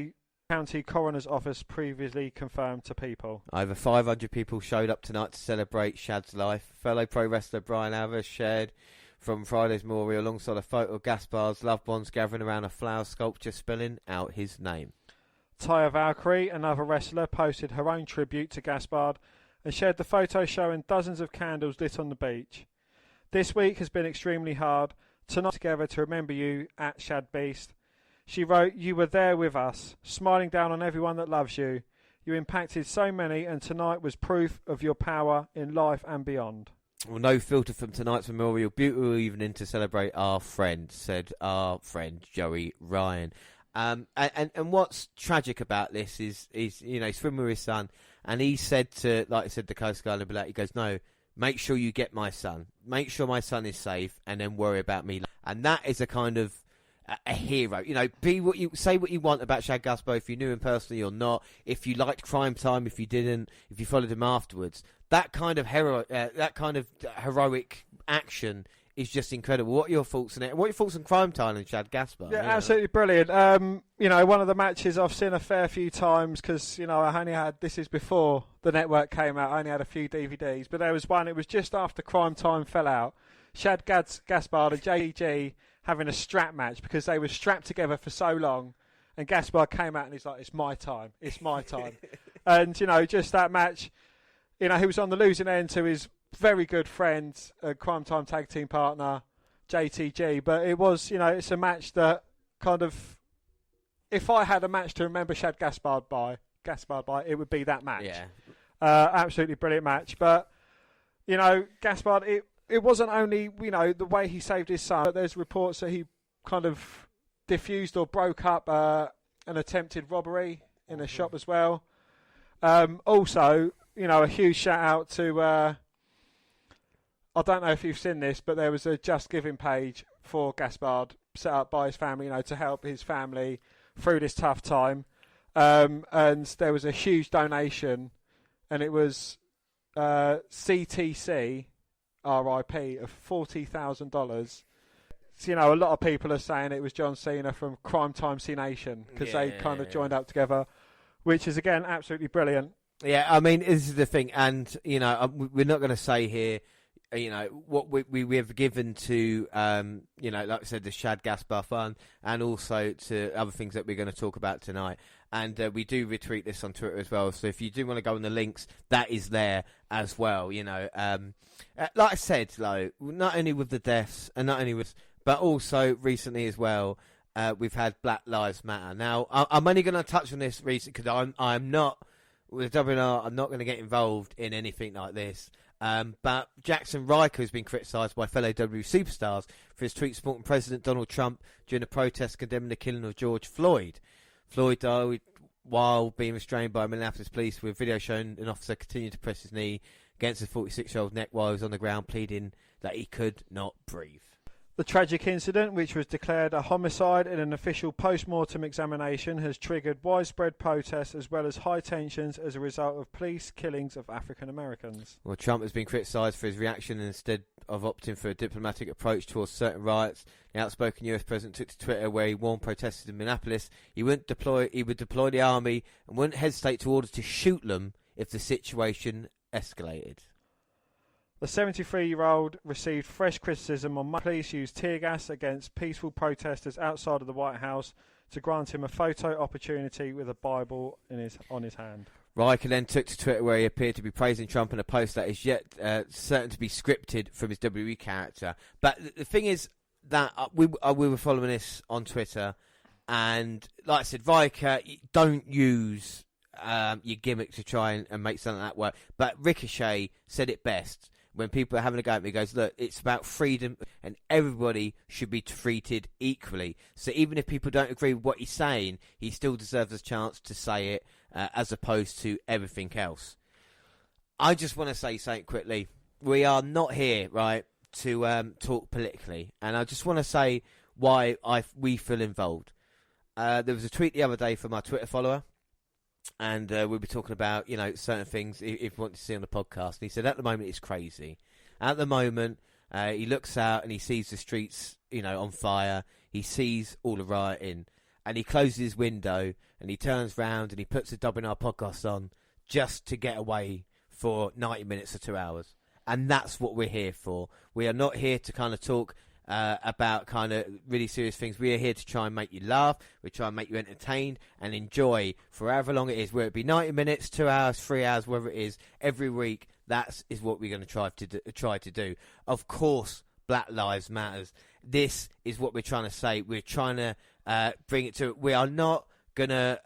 County Coroner's Office previously confirmed to People. Over 500 people showed up tonight to celebrate Shad's life. Fellow pro wrestler Brian Alvarez shared from Friday's memorial alongside a photo of Gaspar's loved ones gathering around a flower sculpture spelling out his name. Taya Valkyrie, another wrestler, posted her own tribute to Gaspard and shared the photo showing dozens of candles lit on the beach. This week has been extremely hard. Tonight together to remember you at Shad Beast. She wrote, you were there with us, smiling down on everyone that loves you. You impacted so many, and tonight was proof of your power in life and beyond. Well, no filter from tonight's memorial. Beautiful evening to celebrate our friend, said our friend Joey Ryan. And what's tragic about this is you know, he's swimming with his son, and he said to, like I said, the Coast Guard, he goes, no, make sure you get my son. Make sure my son is safe, and then worry about me. And that is a kind of a hero, you know. Say what you want about Shad Gaspar, if you knew him personally or not, if you liked Crime Time, if you didn't, if you followed him afterwards. That kind of heroic action is just incredible. What are your thoughts on it? What are your thoughts on Crime Time and Shad Gaspar? Yeah, absolutely brilliant. You know, one of the matches I've seen a fair few times because, you know, I only had, this is before the network came out, I only had a few DVDs, but there was one, it was just after Crime Time fell out. Shad Gaspar and JG having a strap match because they were strapped together for so long, and Gaspar came out and he's like, it's my time. And, you know, just that match, you know, he was on the losing end to his very good friend, Crime Time tag team partner, JTG, but it was, you know, it's a match that kind of, if I had a match to remember Shad Gaspard by, it would be that match. Yeah. Absolutely brilliant match. But, you know, Gaspard, it wasn't only, you know, the way he saved his son, but there's reports that he kind of diffused or broke up an attempted robbery in a shop as well. Also, you know, a huge shout out to, I don't know if you've seen this, but there was a Just Giving page for Gaspard set up by his family, you know, to help his family through this tough time. And there was a huge donation, and it was CTC RIP of $40,000. So, you know, a lot of people are saying it was John Cena from Crime Time C Nation because they kind of joined up together, which is, again, absolutely brilliant. Yeah, I mean, this is the thing, and, you know, we're not going to say here, you know, what we have given to, you know, like I said, the Shad Gaspard Fund, and also to other things that we're going to talk about tonight. And we do retweet this on Twitter as well. So if you do want to go on the links, that is there as well, you know. Like I said, though, not only with the deaths, and not only with, but also recently as well, we've had Black Lives Matter. Now, I'm only going to touch on this recently because I'm not, with WNR, I'm not going to get involved in anything like this. But Jackson Riker has been criticised by fellow WWE superstars for his tweet supporting President Donald Trump during a protest condemning the killing of George Floyd. Floyd died while being restrained by Minneapolis police, with video showing an officer continued to press his knee against his 46-year-old neck while he was on the ground, pleading that he could not breathe. The tragic incident, which was declared a homicide in an official post-mortem examination, has triggered widespread protests as well as high tensions as a result of police killings of African Americans. Well, Trump has been criticised for his reaction, and instead of opting for a diplomatic approach towards certain riots, the outspoken US president took to Twitter where he warned protesters in Minneapolis he would deploy the army and wouldn't hesitate to order to shoot them if the situation escalated. The 73-year-old received fresh criticism on Monday. Police used tear gas against peaceful protesters outside of the White House to grant him a photo opportunity with a Bible on his hand. Riker then took to Twitter where he appeared to be praising Trump in a post that is yet certain to be scripted from his WWE character. But the thing is that we were following this on Twitter, and like I said, Riker, don't use your gimmick to try and make something like that work. But Ricochet said it best. When people are having a go at me, he goes, look, it's about freedom and everybody should be treated equally. So even if people don't agree with what he's saying, he still deserves a chance to say it as opposed to everything else. I just want to say something quickly. We are not here, right, to talk politically. And I just want to say why we feel involved. There was a tweet the other day from our Twitter follower. And we'll be talking about, you know, certain things if you want to see on the podcast. And he said, at the moment, it's crazy. At the moment, he looks out and he sees the streets, you know, on fire. He sees all the rioting. And he closes his window and he turns round and he puts the WNR podcast on just to get away for 90 minutes or 2 hours. And that's what we're here for. We are not here to kind of talk about kind of really serious things. We are here to try and make you laugh. We try and make you entertained and enjoy for however long it is, whether it be 90 minutes, 2 hours, 3 hours, whatever it is, every week. That is what we're going to try to do. Of course, Black Lives Matters. This is what we're trying to say. We're trying to bring it to. We are not going to,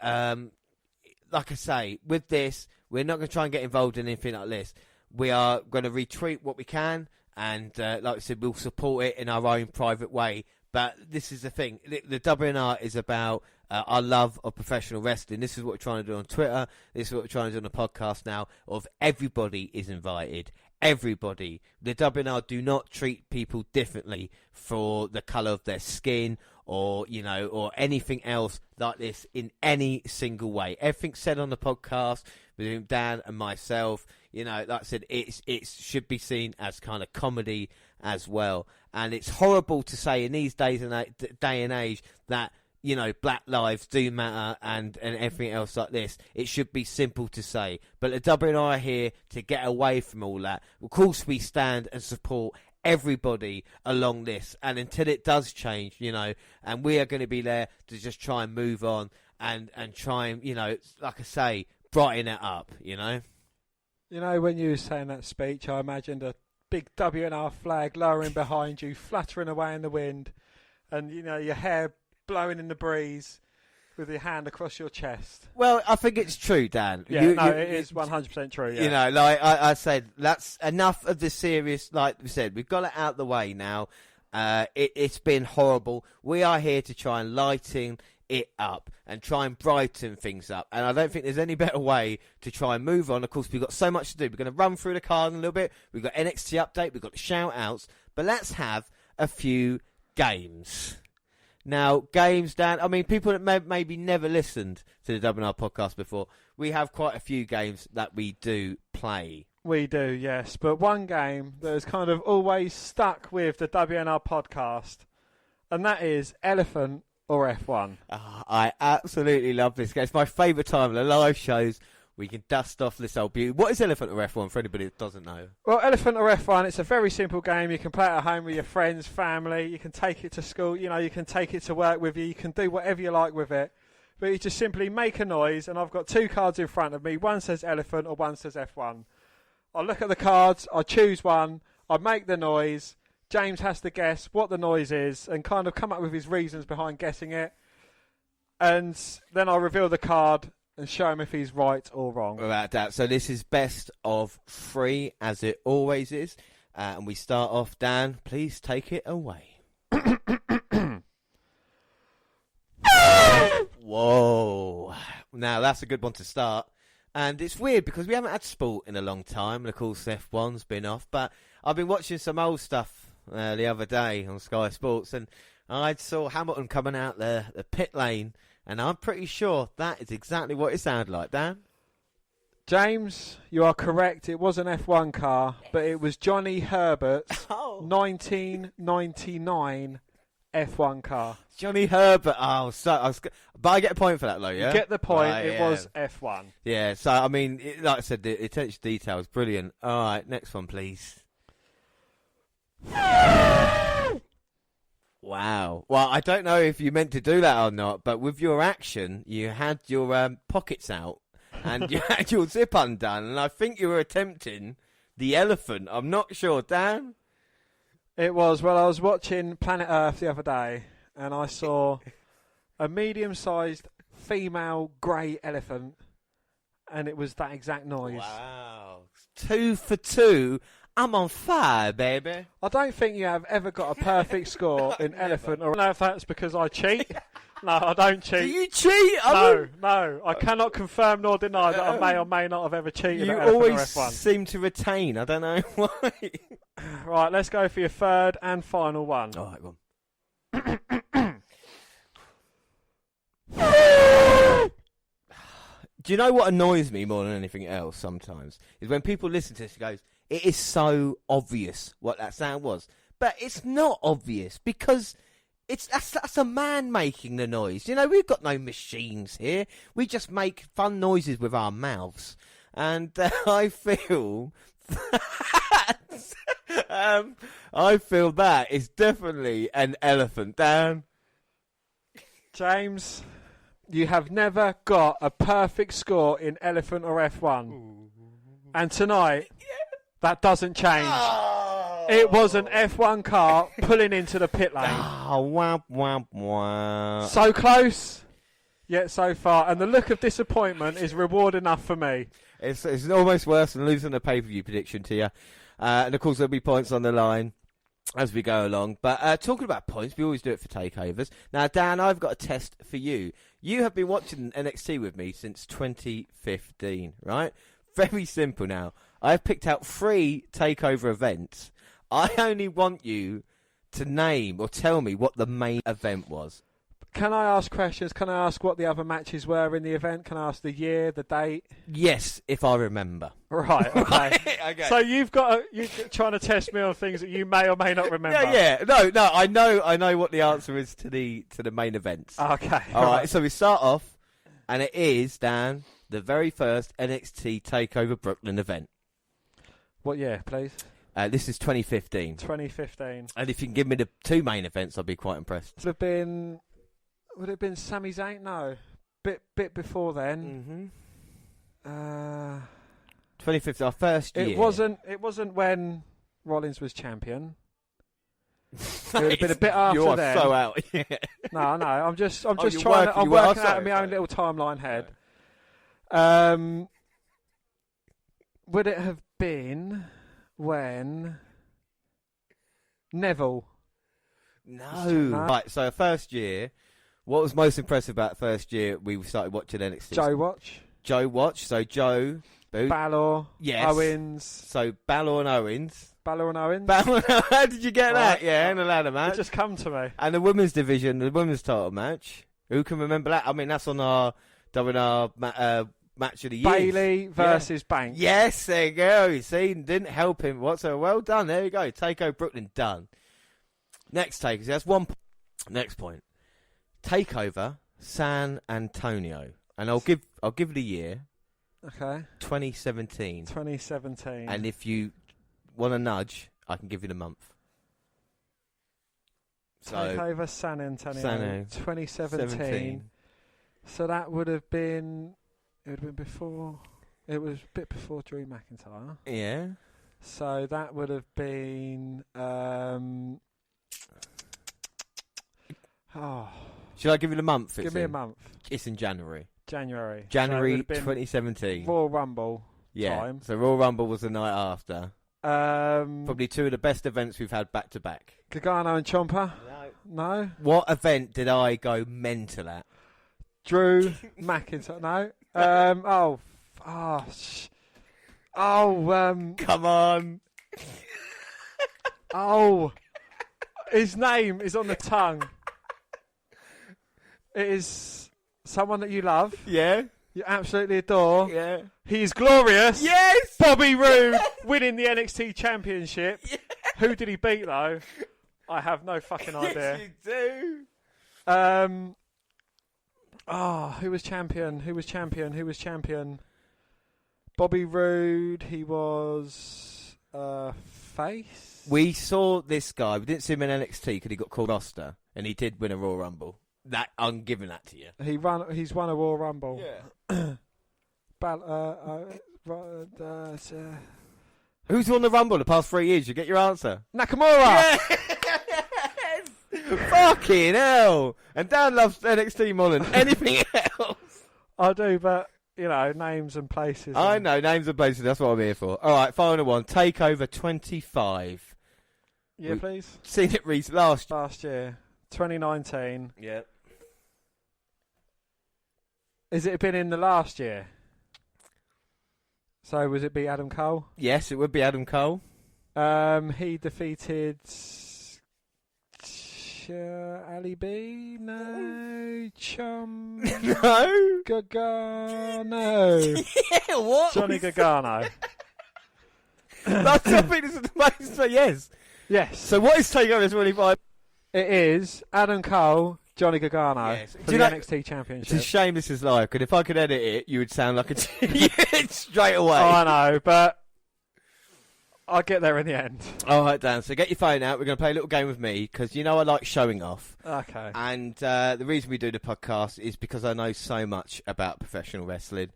like I say, with this, we're not going to try and get involved in anything like this. We are going to retweet what we can. And like I said, we'll support it in our own private way. But this is the thing. The WNR is about our love of professional wrestling. This is what we're trying to do on Twitter. This is what we're trying to do on the podcast now. Of everybody is invited. Everybody. The WNR do not treat people differently for the colour of their skin or, you know, or anything else like this in any single way. Everything said on the podcast between Dan and myself, you know, like I said, it should be seen as kind of comedy as well. And it's horrible to say in these days and day and age that, you know, black lives do matter and everything else like this. It should be simple to say. But the WNR are here to get away from all that. Of course, we stand and support everybody along this. And until it does change, you know, and we are going to be there to just try and move on and try and, you know, like I say, brighten it up, you know. You know, when you were saying that speech, I imagined a big WNR flag lowering behind you, fluttering away in the wind, and, you know, your hair blowing in the breeze, with your hand across your chest. Well, I think it's true, Dan. Yeah, it is 100% true. Yeah. You know, like I said, that's enough of the serious. Like we said, we've got it out the way now. It's been horrible. We are here to try and lighten it up and try and brighten things up. And I don't think there's any better way to try and move on. Of course, we've got so much to do. We're going to run through the card in a little bit. We've got NXT update. We've got the shout-outs. But let's have a few games. Now, games, Dan, I mean, people that maybe never listened to the WNR podcast before, we have quite a few games that we do play. We do, yes. But one game that has kind of always stuck with the WNR podcast, and that is Elephant or F1. I absolutely love this game. It's my favourite time. The live shows, we can dust off this old beauty. What is Elephant or F1 for anybody that doesn't know? Well, Elephant or F1, it's a very simple game. You can play it at home with your friends, family. You can take it to school. You know, you can take it to work with you. You can do whatever you like with it. But you just simply make a noise, and I've got two cards in front of me. One says Elephant or one says F1. I look at the cards, I choose one, I make the noise. James has to guess what the noise is and kind of come up with his reasons behind guessing it. And then I reveal the card and show him if he's right or wrong. Without doubt. So this is best of 3, as it always is. And we start off, Dan, please take it away. Whoa. Now, that's a good one to start. And it's weird because we haven't had sport in a long time. And of course, F1's been off. But I've been watching some old stuff the other day on Sky Sports. And I saw Hamilton coming out the pit lane. And I'm pretty sure that is exactly what it sounded like, Dan. James, you are correct. It was an F1 car. But it was Johnny Herbert's 1999 F1 car. Johnny Herbert. Oh, but I get a point for that, though, yeah? You get the point. Right, it was F1. Yeah, so, I mean, like I said, the attention to detail is brilliant. All right, next one, please. Wow. Well, I don't know if you meant to do that or not, but with your action, you had your pockets out and you had your zip undone, and I think you were attempting the elephant. I'm not sure, Dan? It was. Well, I was watching Planet Earth the other day, and I saw a medium-sized female grey elephant, and it was that exact noise. Wow. 2 for 2. I'm on fire, baby. I don't think you have ever got a perfect score in elephant. Or I don't know if that's because I cheat. No, I don't cheat. Do you cheat? No. I cannot confirm nor deny that I may or may not have ever cheated at You Elephant or always F1. seem to retain. I don't know why. Right, let's go for your third and final one. All right, go on. Do you know what annoys me more than anything else sometimes? Is when people listen to this and goes, it is so obvious what that sound was. But it's not obvious because that's a man making the noise. You know, we've got no machines here. We just make fun noises with our mouths. And I feel that is definitely an elephant, Dan. James, you have never got a perfect score in Elephant or F1. Ooh. And tonight, that doesn't change. Oh. It was an F1 car pulling into the pit lane. Oh, wah, wah, wah. So close, yet so far. And the look of disappointment is reward enough for me. It's almost worse than losing a pay-per-view prediction to you. And, of course, there'll be points on the line as we go along. But talking about points, we always do it for takeovers. Now, Dan, I've got a test for you. You have been watching NXT with me since 2015, right? Very simple now. I've picked out 3 takeover events. I only want you to name or tell me what the main event was. Can I ask questions? Can I ask what the other matches were in the event? Can I ask the year, the date? Yes, if I remember. Right, okay. Right, okay. So you're trying to test me on things that you may or may not remember. Yeah. No, I know what the answer is to the main events. Okay. All right, so we start off, and it is, Dan, the very first NXT Takeover Brooklyn event. What year, please? This is 2015. 2015. And if you can give me the 2 main events, I'll be quite impressed. Would it have been Sami Zayn? No. Bit before then. 2015, our first year. It wasn't when Rollins was champion. It would have been a bit after you are then. so out. Yeah. No. I'm just you're trying. I'm working out in my sorry. own little timeline head. Would it have been when Neville? No. Right. So first year, what was most impressive about first year? We started watching NXT. Joe Watch. So Joe. Balor. Yes. Owens. So Balor and Owens. How did you get that? Yeah, in a ladder match. It just come to me. And the women's division, the women's title match. Who can remember that? I mean, that's on our WNR match of the year. Bailey versus Banks. Yes, there you go. You see, didn't help him whatsoever. Well done. There you go. Takeover Brooklyn done. Next take. That's one. Next point. Takeover San Antonio, and I'll give the year. Okay. 2017. And if you want a nudge, I can give you the month. Takeover San Antonio. 2017. So that would have been. It would have been before. It was a bit before Drew McIntyre. Yeah. So that would have been. Should I give you the month? Give me a month. It's in January. January So 2017. Royal Rumble. Yeah. Time. So Royal Rumble was the night after. Probably two of the best events we've had back to back. Gargano and Ciampa. No. What event did I go mental at? Drew McIntyre. No. Come on. His name is on the tongue. It is someone that you love. Yeah. You absolutely adore. Yeah. He's glorious. Yes. Bobby Roode winning the NXT Championship. Yeah. Who did he beat though? I have no fucking idea. Yes, you do. Who was champion? Bobby Roode. He was face. We saw this guy. We didn't see him in NXT because he got called roster, and he did win a Royal Rumble. That I'm giving that to you. He's won a Royal Rumble. Yeah. Who's won the Rumble the past 3 years? You get your answer. Nakamura. Yes! Fucking hell! And Dan loves NXT more than anything else. I do, but names and places. I know names and places. That's what I'm here for. All right, final one. Takeover 25. Yeah, please. Seen it last year, 2019. Yeah. Has it been in the last year? So was it be Adam Cole? Yes, it would be Adam Cole. He defeated Ali B. No, Chum. No. Gargano. Yeah, what? Johnny Gargano. That's something that's amazing. Yes. Yes. So what is Takeover 25? It is Adam Cole, Johnny Gargano for the NXT Championship. It's a shame this is live, because if I could edit it, you would sound like a straight away. Oh, I know, but I'll get there in the end. All right, Dan, so get your phone out. We're going to play a little game with me, because I like showing off. Okay. And the reason we do the podcast is because I know so much about professional wrestling.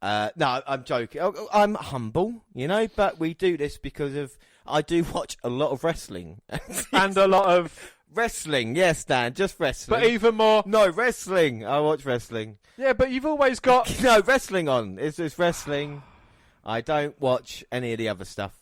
No, I'm joking. I'm humble, but we do this because I do watch a lot of wrestling. And a lot of... Wrestling, yes, Dan, just wrestling. But even more... No, wrestling. I watch wrestling. Yeah, but you've always got... No, wrestling on. It's wrestling. I don't watch any of the other stuff.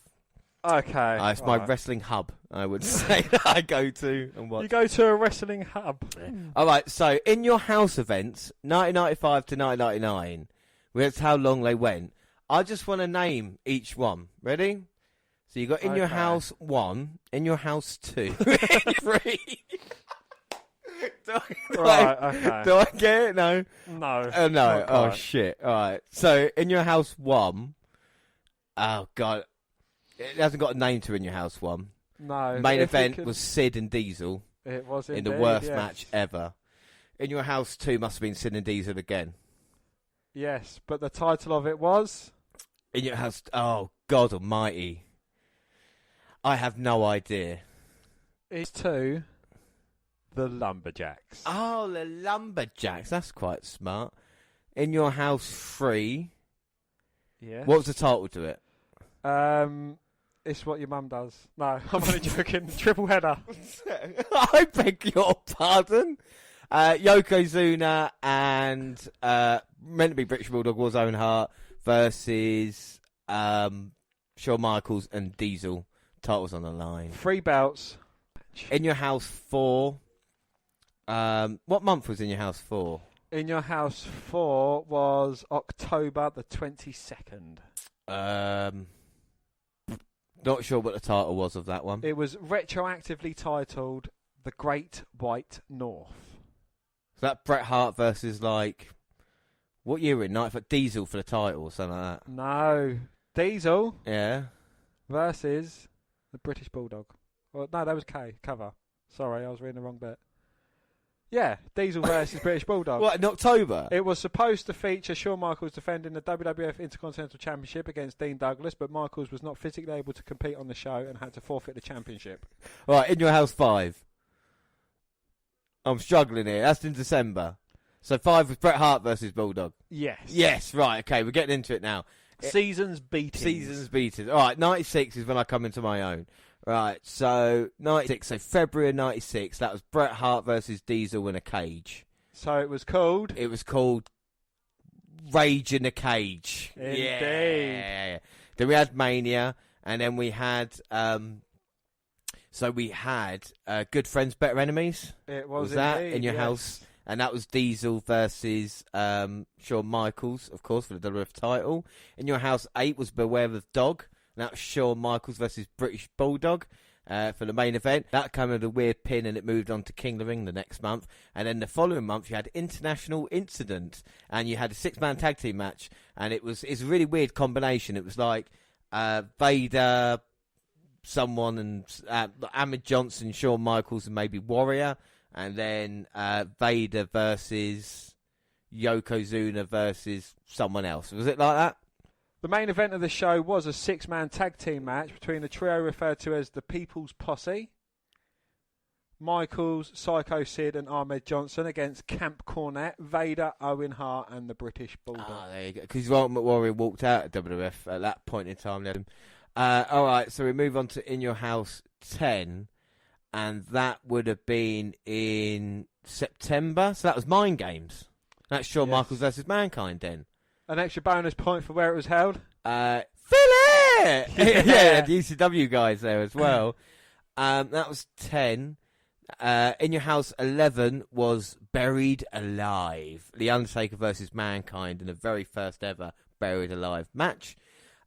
Okay. It's my wrestling hub, I would say, that I go to and watch. You go to a wrestling hub. Yeah. All right, so in your house events, 1995 to 1999, that's how long they went. I just want to name each one. Ready? So you got in your house 1, in your house 2, 3. Do I get it? No. No. No. Oh shit. All right. So in your house 1. Oh god, it hasn't got a name to in your house 1. No. Main event was Sid and Diesel. It was in the worst match ever. In your house 2 must have been Sid and Diesel again. Yes, but the title of it was in your house. Oh God Almighty. I have no idea. It's 2. The Lumberjacks. Oh, the Lumberjacks. That's quite smart. In your house 3. Yeah. What was the title to it? It's what your mum does. No, I'm only joking. Triple header. I beg your pardon. Yokozuna and meant to be British Bulldog Warzone Hart versus Shawn Michaels and Diesel. Titles on the line. 3 belts. In Your House 4. What month was In Your House 4? In Your House 4 was October the 22nd. Not sure what the title was of that one. It was retroactively titled The Great White North. So that Bret Hart versus, like, what year were it? Night for Diesel for the title or something like that? No. Diesel Yeah. versus the British Bulldog. Well, no, that was cover. Sorry, I was reading the wrong bit. Yeah, Diesel versus British Bulldog. What, in October? It was supposed to feature Shawn Michaels defending the WWF Intercontinental Championship against Dean Douglas, but Michaels was not physically able to compete on the show and had to forfeit the championship. Right, In Your House 5. I'm struggling here. That's in December. So 5 was Bret Hart versus Bulldog. Yes. Yes, right, okay, we're getting into it now. Seasons beatings. Seasons beatings. All right, 96 is when I come into my own. Right, so 96, so February of 96, that was Bret Hart versus Diesel in a cage. So it was called? It was called Rage in a Cage. Indeed. Yeah. Then we had Mania, and then we had, Good Friends, Better Enemies. It was that indeed, In Your yes. House? And that was Diesel versus Shawn Michaels, of course, for the WWF title. In Your House 8 was Beware the Dog. And that was Shawn Michaels versus British Bulldog for the main event. That came with a weird pin, and it moved on to King of the Ring the next month. And then the following month, you had International Incident, and you had a 6-man tag team match. And it's a really weird combination. It was like Vader, someone, and Ahmed Johnson, Shawn Michaels, and maybe Warrior. And then Vader versus Yokozuna versus someone else. Was it like that? The main event of the show was a 6-man tag team match between the trio referred to as the People's Posse, Michaels, Psycho Sid and Ahmed Johnson against Camp Cornette, Vader, Owen Hart and the British Bulldog. Ah, there you go. Because Ultimate Warrior walked out at WWF at that point in time. All right, so we move on to In Your House 10, and that would have been in September. So that was Mind Games. That's Shawn Michaels versus Mankind then. An extra bonus point for where it was held. Philip! Yeah, the ECW guys there as well. That was 10. In Your House 11 was Buried Alive. The Undertaker versus Mankind in the very first ever Buried Alive match.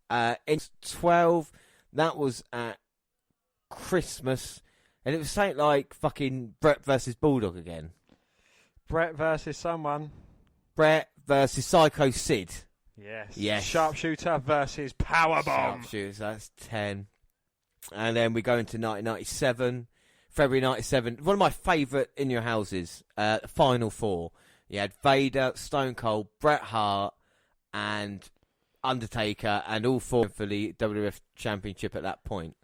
In 12, that was at Christmas. And it was something like fucking Bret versus Bulldog again. Bret versus someone. Bret versus Psycho Sid. Yes. Sharpshooter versus Powerbomb. Sharpshooters, that's 10. And then we go into 1997. February 97. One of my favourite In Your Houses. Final 4. You had Vader, Stone Cold, Bret Hart, and Undertaker, and all 4 for the WWF Championship at that point.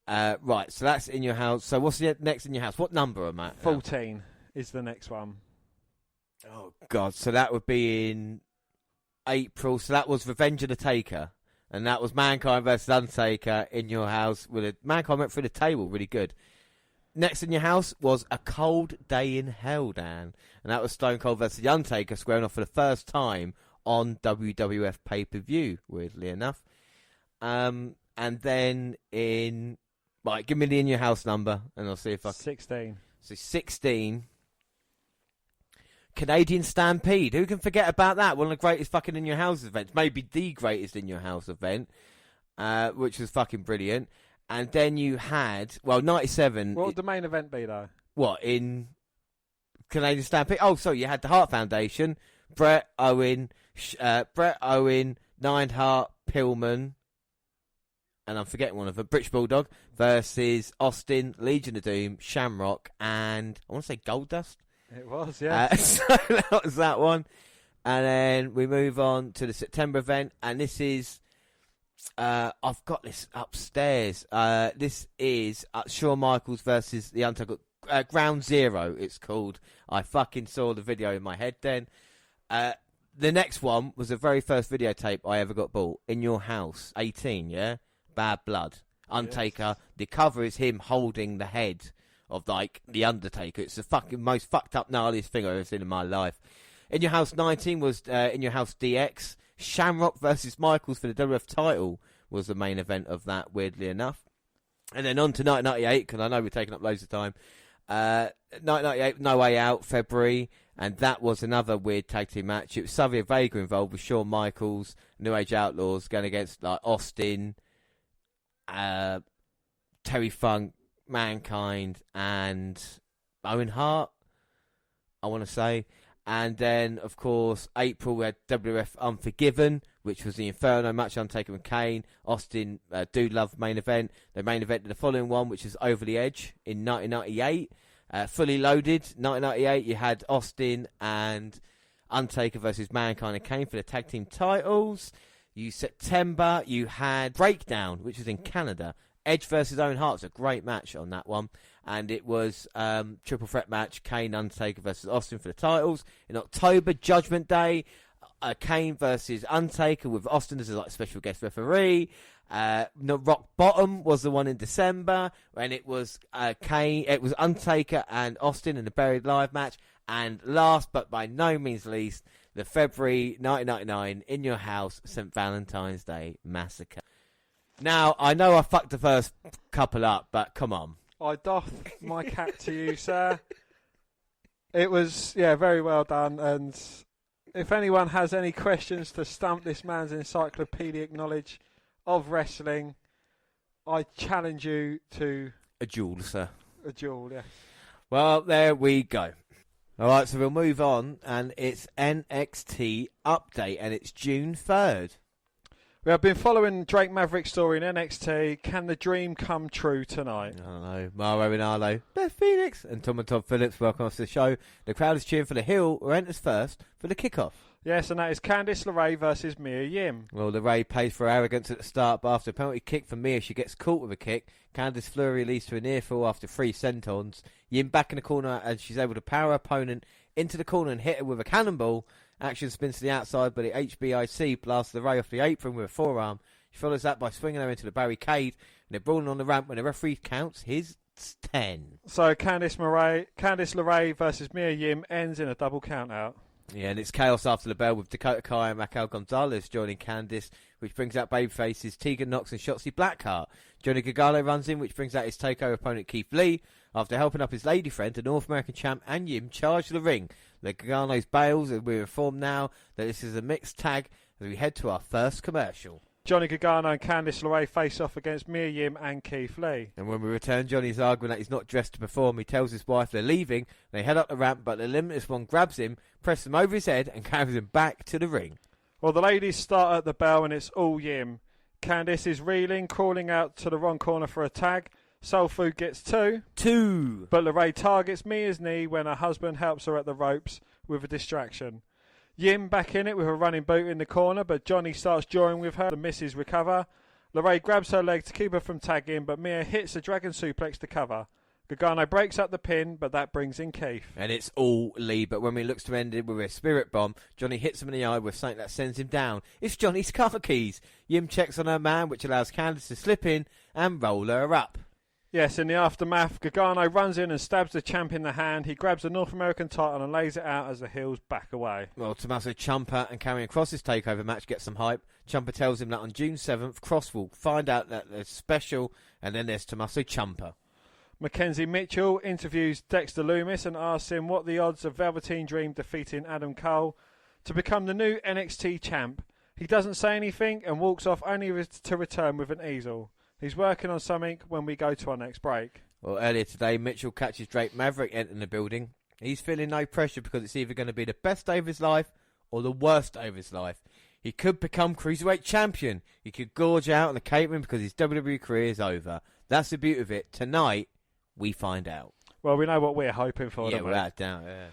Right, so that's In Your House. So what's the next In Your House? What number am I at? 14 is the next one. Oh, God. So that would be in April. So that was Revenge of the Taker. And that was Mankind versus Undertaker In Your House. Mankind went through the table. Really good. Next In Your House was A Cold Day in Hell, Dan. And that was Stone Cold versus The Undertaker squaring off for the first time on WWF pay-per-view, weirdly enough. And then in... Right, give me the In Your House number, and I'll see if I can... 16. So 16... Canadian Stampede. Who can forget about that? One of the greatest fucking In Your House events. Maybe the greatest In Your House event, which was fucking brilliant. And then you had, 97. What would the main event be, though? What, in Canadian Stampede? Oh, sorry, you had the Hart Foundation, Bret, Owen, Neidhart, Pillman, and I'm forgetting one of them, British Bulldog, versus Austin, Legion of Doom, Shamrock, and I want to say Goldust. It was, yeah. So that was that one. And then we move on to the September event. And this is... I've got this upstairs. This is Shawn Michaels versus The Untitled... Ground Zero, it's called. I fucking saw the video in my head then. The next one was the very first videotape I ever got bought. In Your House, 18, yeah? Bad Blood. Undertaker, the cover is him holding the head of, like, the Undertaker. It's the fucking most fucked up, gnarliest thing I've ever seen in my life. In Your House 19 was In Your House DX. Shamrock versus Michaels for the WWF title was the main event of that, weirdly enough. And then on to 1998, because I know we're taking up loads of time. 1998, No Way Out, February. And that was another weird tag team match. It was Savio Vega involved with Shawn Michaels, New Age Outlaws, going against, like, Austin, Terry Funk, Mankind, and Owen Hart, I want to say. And then, of course, April, we had WWF Unforgiven, which was the Inferno match, Undertaker and Kane. Austin, Dude Love main event. The main event of the following one, which is Over the Edge in 1998. Fully Loaded, 1998, you had Austin and Undertaker versus Mankind and Kane for the tag team titles. September, you had Breakdown, which was in Canada. Edge versus Owen Hart was a great match on that one. And it was triple threat match, Kane, Undertaker versus Austin for the titles. In October, Judgment Day, Kane versus Undertaker with Austin as a special guest referee. Rock Bottom was the one in December, when it was Undertaker and Austin in a Buried Live match. And last but by no means least, the February 1999 In Your House St. Valentine's Day Massacre. Now, I know I fucked the first couple up, but come on. I doff my cap to you, sir. It was, very well done. And if anyone has any questions to stump this man's encyclopedic knowledge of wrestling, I challenge you to... A duel, sir. A duel, yeah. Well, there we go. All right, so we'll move on, and it's NXT Update, and it's June 3rd. We have been following Drake Maverick's story in NXT. Can the dream come true tonight? I don't know. Mauro Ronaldo, Beth Phoenix, and Tom and Todd Phillips welcome us to the show. The crowd is cheering for the Hill, who enters first for the kickoff. Yes, and that is Candice LeRae versus Mia Yim. Well, LeRae pays for arrogance at the start, but after a penalty kick from Mia, she gets caught with a kick. Candice flurry leads to a near fall after 3 sentons. Yim back in the corner, and she's able to power her opponent into the corner and hit her with a cannonball. Action spins to the outside, but the HBIC blasts LeRae off the apron with a forearm. She follows that by swinging her into the barricade, and they're brawling on the ramp when the referee counts his 10. So Candice LeRae versus Mia Yim ends in a double countout. Yeah, and it's chaos after the bell with Dakota Kai and Raquel Gonzalez joining Candice, which brings out babyfaces Tegan Nox and Shotzi Blackheart. Johnny Gargano runs in, which brings out his takeover opponent Keith Lee. After helping up his lady friend, the North American champ and Yim charge the ring. The Gargano's bails, and we're informed now that this is a mixed tag as we head to our first commercial. Johnny Gargano and Candice LeRae face off against Mia Yim and Keith Lee. And when we return, Johnny's arguing that he's not dressed to perform. He tells his wife they're leaving. They head up the ramp, but the Limitless One grabs him, presses him over his head, and carries him back to the ring. Well, the ladies start at the bell, and it's all Yim. Candice is reeling, crawling out to the wrong corner for a tag. Soul Food gets 2. But LeRae targets Mia's knee when her husband helps her at the ropes with a distraction. Yim back in it with a running boot in the corner, but Johnny starts drawing with her. The misses recover. LeRae grabs her leg to keep her from tagging, but Mia hits a dragon suplex to cover. Gargano breaks up the pin, but that brings in Keith. And it's all Lee, but when he looks to end it with a spirit bomb, Johnny hits him in the eye with something that sends him down. It's Johnny's car keys. Yim checks on her man, which allows Candice to slip in and roll her up. Yes, in the aftermath, Gargano runs in and stabs the champ in the hand. He grabs the North American title and lays it out as the heels back away. Well, Tommaso Ciampa and Karrion Kross's takeover match gets some hype. Ciampa tells him that on June 7th, Kross will find out that there's special, and then there's Tommaso Ciampa. Mackenzie Mitchell interviews Dexter Lumis and asks him what the odds of Velveteen Dream defeating Adam Cole to become the new NXT champ. He doesn't say anything and walks off only to return with an easel. He's working on something when we go to our next break. Well, earlier today, Mitchell catches Drake Maverick entering the building. He's feeling no pressure because it's either going to be the best day of his life or the worst day of his life. He could become Cruiserweight champion. He could gorge out on the catering because his WWE career is over. That's the beauty of it. Tonight, we find out. Well, we know what we're hoping for. Yeah, without doubt, yeah.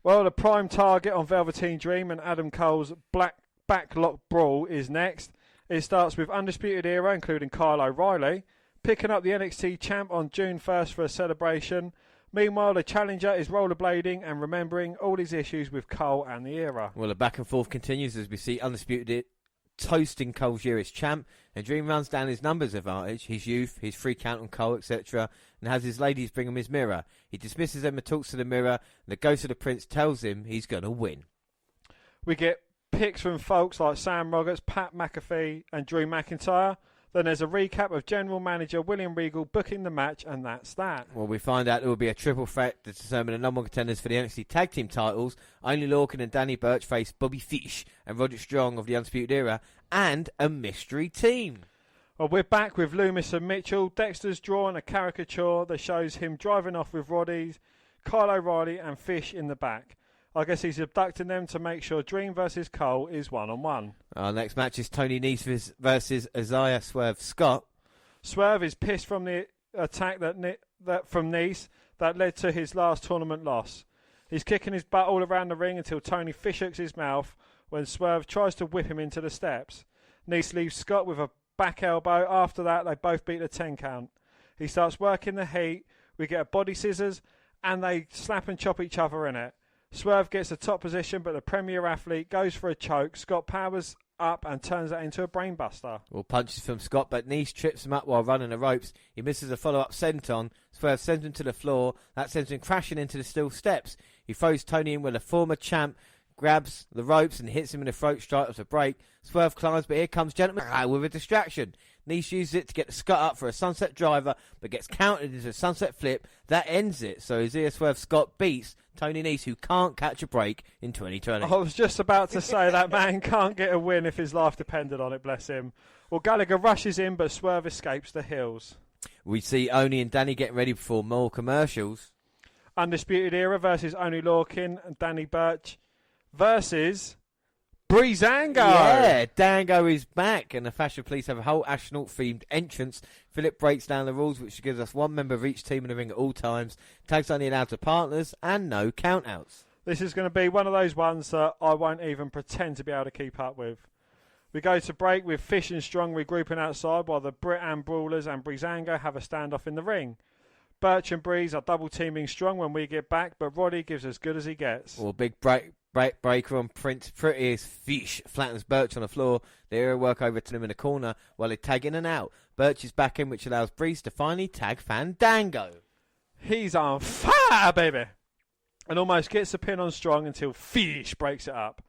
Well, the prime target on Velveteen Dream and Adam Cole's backlock brawl is next. It starts with Undisputed Era, including Kyle O'Reilly, picking up the NXT champ on June 1st for a celebration. Meanwhile, the challenger is rollerblading and remembering all his issues with Cole and the Era. Well, the back and forth continues as we see Undisputed toasting Cole's year as champ, and Dream runs down his numbers advantage, his youth, his free count on Cole, etc., and has his ladies bring him his mirror. He dismisses them and talks to the mirror, and the ghost of the prince tells him he's going to win. We get picks from folks like Sam Roberts, Pat McAfee and Drew McIntyre. Then there's a recap of General Manager William Regal booking the match, and that's that. Well, we find out there will be a triple threat to determine the number one contenders for the NXT Tag Team titles. Only Lorcan and Danny Burch face Bobby Fish and Roderick Strong of the Undisputed Era, and a mystery team. Well, we're back with Loomis and Mitchell. Dexter's drawn a caricature that shows him driving off with Roddy's, Kyle O'Reilly and Fish in the back. I guess he's abducting them to make sure Dream versus Cole is one-on-one. Our next match is Tony Nese versus Isaiah Swerve Scott. Swerve is pissed from the attack from Nese that led to his last tournament loss. He's kicking his butt all around the ring until Tony fishhooks his mouth when Swerve tries to whip him into the steps. Nese leaves Scott with a back elbow. After that, they both beat the 10 count. He starts working the heat. We get a body scissors, and they slap and chop each other in it. Swerve gets the top position, but the premier athlete goes for a choke. Scott powers up and turns that into a brainbuster. Well, punches from Scott, but Nese trips him up while running the ropes. He misses a follow-up senton. Swerve sends him to the floor. That sends him crashing into the steel steps. He throws Tony in with a former champ, grabs the ropes and hits him in the throat strike to break. Swerve climbs, but here comes Gentleman with a distraction. Nese uses it to get Scott up for a sunset driver, but gets countered into a sunset flip. That ends it. So Isaiah Swerve Scott beats Tony Nese, who can't catch a break in 2020. I was just about to say that man can't get a win if his life depended on it, bless him. Well, Gallagher rushes in, but Swerve escapes the heels. We see Oni and Danny getting ready for more commercials. Undisputed Era versus Oni Lorcan and Danny Burch versus Breezango. Yeah, Dango is back, and the Fashion Police have a whole astronaut-themed entrance. Philip breaks down the rules, which gives us one member of each team in the ring at all times. Tags only allowed to partners, and no countouts. This is going to be one of those ones that I won't even pretend to be able to keep up with. We go to break with Fish and Strong regrouping outside, while the Brit Brawlers and Breezango have a standoff in the ring. Burch and Breeze are double-teaming Strong when we get back, but Roddy gives as good as he gets. Well, big breaker on Prince Pretty as Fish flattens Burch on the floor. The Era work over to him in the corner while they tag in and out. Burch is back in, which allows Breeze to finally tag Fandango. He's on fire, baby! And almost gets the pin on Strong until Fish breaks it up.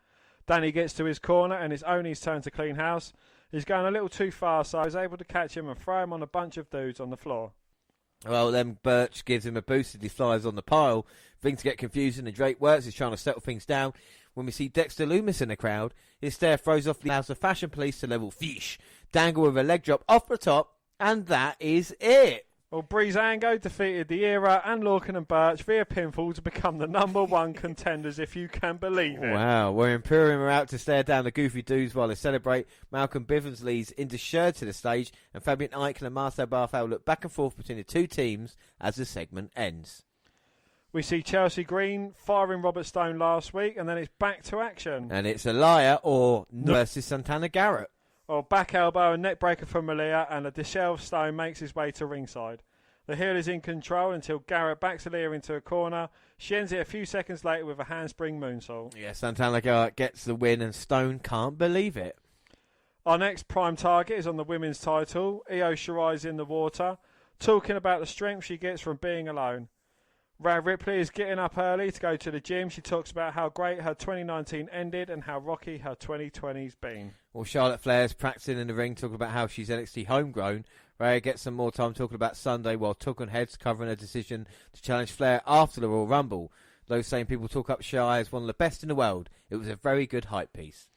Danny gets to his corner and it's Oni's turn to clean house. He's going a little too far, so he's able to catch him and throw him on a bunch of dudes on the floor. Well, then Burch gives him a boost as he flies on the pile. Things get confusing and Drake works. He's trying to settle things down. When we see Dexter Loomis in the crowd, his stare throws off the House of Fashion Police to level Fish. Dangle with a leg drop off the top, and that is it. Well, Breezango defeated the Era and Lorcan and Burch via pinfall to become the number one contenders, if you can believe it. Wow, where Imperium are out to stare down the goofy dudes while they celebrate. Malcolm Bivens leads into Sherd to the stage, and Fabian Eichel and Marcel Barthel look back and forth between the two teams as the segment ends. We see Chelsea Green firing Robert Stone last week, and then it's back to action. And it's a liar or versus Santana Garrett. Well, back elbow and neck breaker from Malia, and a disheveled Stone makes his way to ringside. The heel is in control until Garrett backs Malia into a corner. She ends it a few seconds later with a handspring moonsault. Yeah, Santana Garrett gets the win, and Stone can't believe it. Our next prime target is on the women's title. Io Shirai's in the water, talking about the strength she gets from being alone. Rhea Ripley is getting up early to go to the gym. She talks about how great her 2019 ended and how rocky her 2020's been. Well, Charlotte Flair's practicing in the ring, talking about how she's NXT homegrown. Rhea gets some more time talking about Sunday, while Talking Heads covering her decision to challenge Flair after the Royal Rumble. Those same people talk up Shai as one of the best in the world. It was a very good hype piece.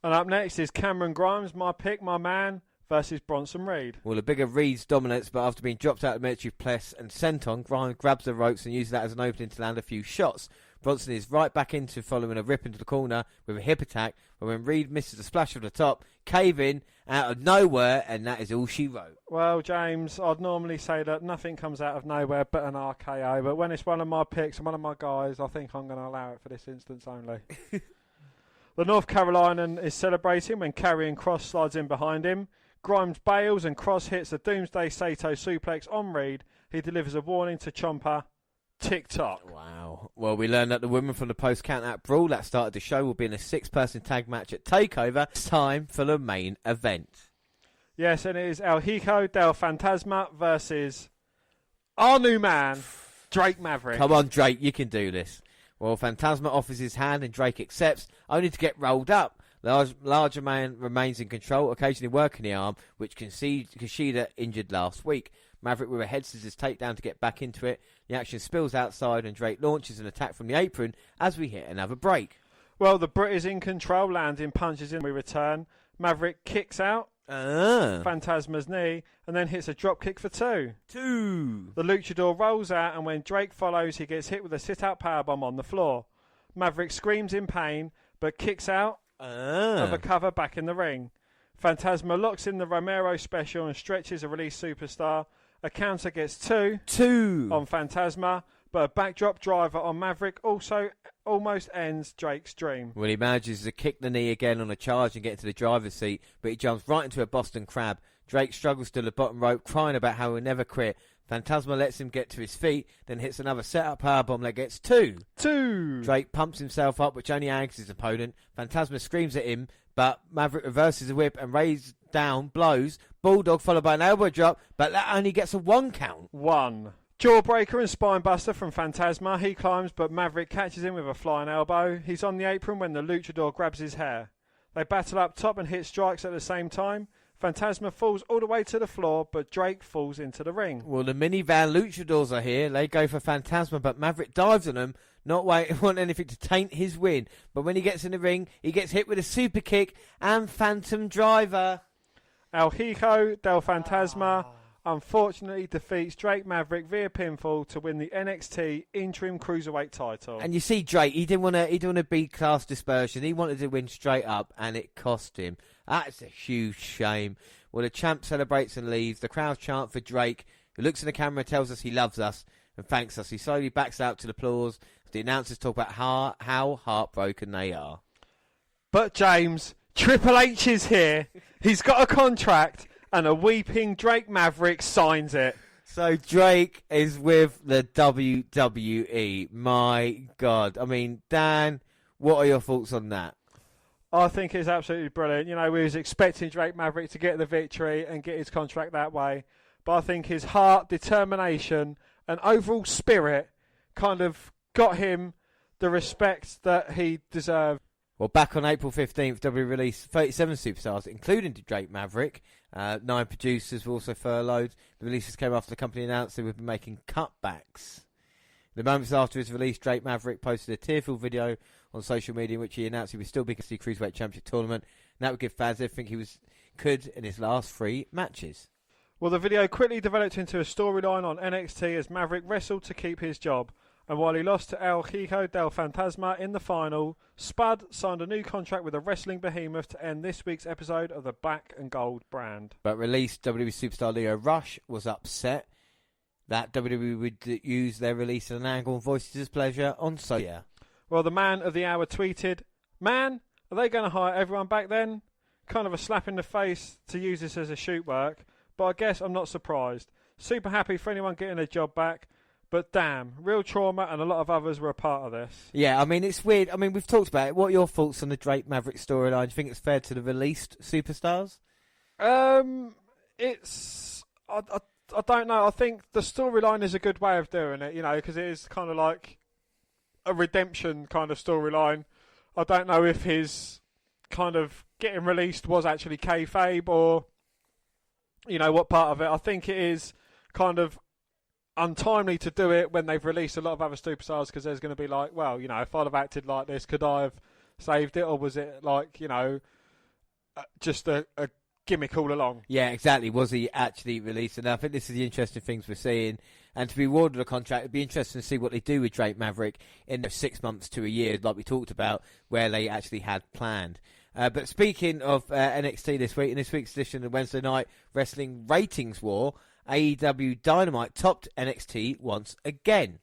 And up next is Cameron Grimes, my pick, my man, versus Bronson Reed. Well, the bigger Reed's dominates, but after being dropped out of military press and sent on, Grimes grabs the ropes and uses that as an opening to land a few shots. Bronson is right back into following a rip into the corner with a hip attack, but when Reed misses a splash of the top, cave in out of nowhere, and that is all she wrote. Well, James, I'd normally say that nothing comes out of nowhere but an RKO, but when it's one of my picks and one of my guys, I think I'm going to allow it for this instance only. The North Carolinian is celebrating when Karrion Kross slides in behind him. Grimes bails and Kross hits the Doomsday Sato suplex on Reed. He delivers a warning to Ciampa TikTok. Wow. Well, we learned that the women from the post-count-out brawl that started the show will be in a 6-person tag match at TakeOver. It's time for the main event. Yes, and it is El Hijo del Fantasma versus our new man, Drake Maverick. Come on, Drake, you can do this. Well, Fantasma offers his hand and Drake accepts, only to get rolled up. Larger man remains in control, occasionally working the arm, which Kushida injured last week. Maverick with a head scissors takedown to get back into it. The action spills outside and Drake launches an attack from the apron as we hit another break. Well, the Bret is in control, landing punches in. We return. Maverick kicks out Fantasma's knee and then hits a drop kick for 2. The luchador rolls out, and when Drake follows, he gets hit with a sit-out powerbomb on the floor. Maverick screams in pain, but kicks out of a cover back in the ring. Fantasma locks in the Romero special and stretches a release superstar. A counter gets 2 on Fantasma, but a backdrop driver on Maverick also almost ends Drake's dream. Well, he manages to kick the knee again on a charge and get into the driver's seat, but he jumps right into a Boston Crab. Drake struggles to the bottom rope, crying about how he'll never quit. Fantasma lets him get to his feet, then hits another set-up powerbomb that gets 2. Drake pumps himself up, which only angers his opponent. Fantasma screams at him, but Maverick reverses the whip and raises down, blows. Bulldog followed by an elbow drop, but that only gets a 1 count. 1. Jawbreaker and spinebuster from Fantasma. He climbs, but Maverick catches him with a flying elbow. He's on the apron when the luchador grabs his hair. They battle up top and hit strikes at the same time. Fantasma falls all the way to the floor, but Drake falls into the ring. Well, the minivan luchadors are here. They go for Fantasma, but Maverick dives on them, not want anything to taint his win. But when he gets in the ring, he gets hit with a super kick and Phantom Driver. El Hijo del Fantasma unfortunately defeats Drake Maverick via pinfall to win the NXT Interim Cruiserweight title. And you see, Drake, he didn't want to beat class dispersion. He wanted to win straight up, and it cost him. That's a huge shame. Well, the champ celebrates and leaves. The crowd chant for Drake, who looks in the camera, tells us he loves us and thanks us. He slowly backs out to the applause. The announcers talk about how heartbroken they are. But James, Triple H is here. He's got a contract, and a weeping Drake Maverick signs it. So Drake is with the WWE. My God. I mean, Dan, what are your thoughts on that? I think it's absolutely brilliant. You know, we was expecting Drake Maverick to get the victory and get his contract that way. But I think his heart, determination, and overall spirit kind of got him the respect that he deserved. Well, back on April 15th, WWE released 37 superstars, including Drake Maverick. 9 producers were also furloughed. The releases came after the company announced they would be making cutbacks. The moments after his release, Drake Maverick posted a tearful video on social media in which he announced he would still be the Cruiserweight Championship tournament, and that would give fans everything he could in his last 3 matches. Well, the video quickly developed into a storyline on NXT as Maverick wrestled to keep his job. And while he lost to El Hijo del Fantasma in the final, Spud signed a new contract with a wrestling behemoth to end this week's episode of the Black and Gold brand. But released WWE superstar Leo Rush was upset that WWE would use their release as an angle and voiced his pleasure on social. Well, the man of the hour tweeted, "Man, are they going to hire everyone back then? Kind of a slap in the face to use this as a shoot work, but I guess I'm not surprised. Super happy for anyone getting a job back. But damn, real trauma, and a lot of others were a part of this." Yeah, I mean, it's weird. I mean, we've talked about it. What are your thoughts on the Drake Maverick storyline? Do you think it's fair to the released superstars? It's... I don't know. I think the storyline is a good way of doing it, you know, because it is kind of like a redemption kind of storyline. I don't know if his kind of getting released was actually kayfabe or, you know, what part of it. I think it is kind of untimely to do it when they've released a lot of other superstars, because there's going to be like, well, you know, if I'd have acted like this, could I have saved it, or was it like, you know, just a gimmick all along? Yeah, exactly. Was he actually released? And I think this is the interesting things we're seeing. And to be awarded a contract, it'd be interesting to see what they do with Drake Maverick in 6 months to a year, like we talked about, where they actually had planned. But speaking of NXT this week, in this week's edition of Wednesday Night Wrestling Ratings War, AEW Dynamite topped NXT once again.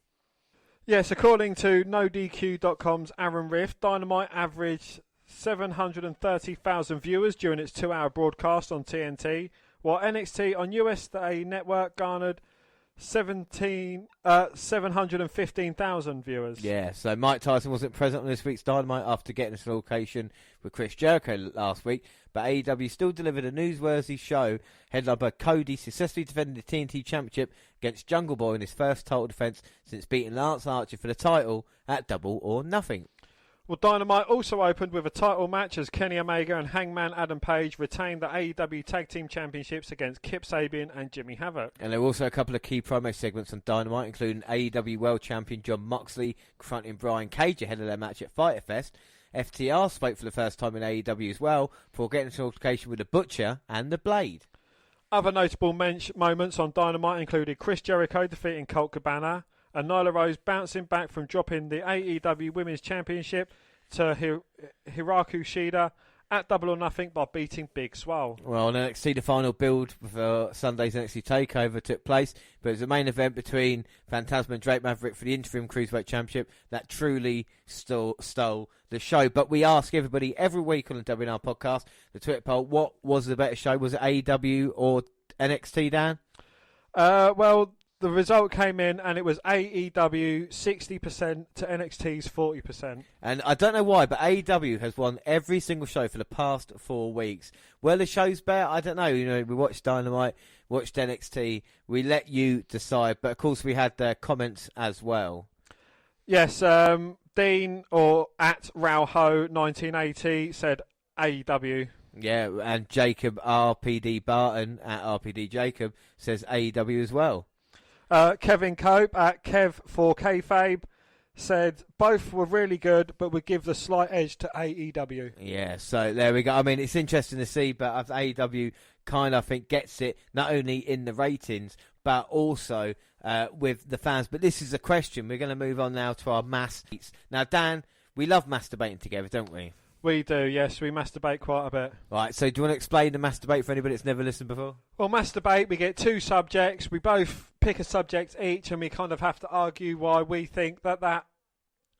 Yes, according to NoDQ.com's Aaron Rift, Dynamite averaged 730,000 viewers during its 2-hour broadcast on TNT, while NXT on USA Network garnered 715,000 viewers. Yeah, so Mike Tyson wasn't present on this week's Dynamite after getting into an altercation with Chris Jericho last week, but AEW still delivered a newsworthy show headlined by Cody successfully defending the TNT Championship against Jungle Boy in his first title defense since beating Lance Archer for the title at Double or Nothing. Well, Dynamite also opened with a title match as Kenny Omega and Hangman Adam Page retained the AEW Tag Team Championships against Kip Sabian and Jimmy Havoc. And there were also a couple of key promo segments on Dynamite, including AEW World Champion Jon Moxley confronting Brian Cage ahead of their match at Fyter Fest. FTR spoke for the first time in AEW as well, before getting into an altercation with the Butcher and the Blade. Other notable moments on Dynamite included Chris Jericho defeating Colt Cabana, and Nyla Rose bouncing back from dropping the AEW Women's Championship to Hiraku Shida at Double or Nothing by beating Big Swole. Well, on NXT, the final build for Sunday's NXT Takeover took place, but it was a main event between Phantasma and Drake Maverick for the interim Cruiserweight Championship that truly stole the show. But we ask everybody every week on the WNR podcast, the Twitter poll, what was the better show? Was it AEW or NXT, Dan? Well, the result came in and it was AEW 60% to NXT's 40%. And I don't know why, but AEW has won every single show for the past 4 weeks. Well, the show's better. I don't know. You know, we watched Dynamite, watched NXT. We let you decide. But, of course, we had comments as well. Yes, Dean, or at Rauho1980, said AEW. Yeah, and Jacob RPD Barton at RPD Jacob says AEW as well. Kevin Cope at Kev4Kfabe said both were really good, but would give the slight edge to AEW. Yeah, so there we go. I mean, it's interesting to see, but AEW kind of, I think, gets it not only in the ratings, but also with the fans. But this is a question. We're going to move on now to our mass debates. Now, Dan, we love masturbating together, don't we? We do, yes. We masturbate quite a bit. Right, so do you want to explain the masturbate for anybody that's never listened before? Well, masturbate, we get 2 subjects. We both pick a subject each, and we kind of have to argue why we think that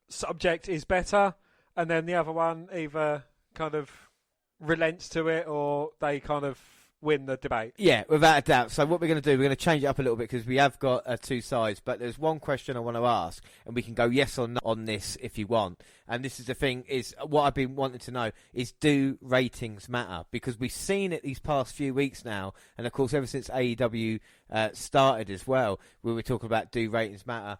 subject is better, and then the other one either kind of relents to it or they kind of win the debate. Yeah, without a doubt. So what we're going to do, we're going to change it up a little bit because we have got 2 sides, but there's one question I want to ask, and we can go yes or no on this if you want. And this is the thing, is what I've been wanting to know is, do ratings matter? Because we've seen it these past few weeks now, and of course ever since AEW started as well, we were talking about do ratings matter.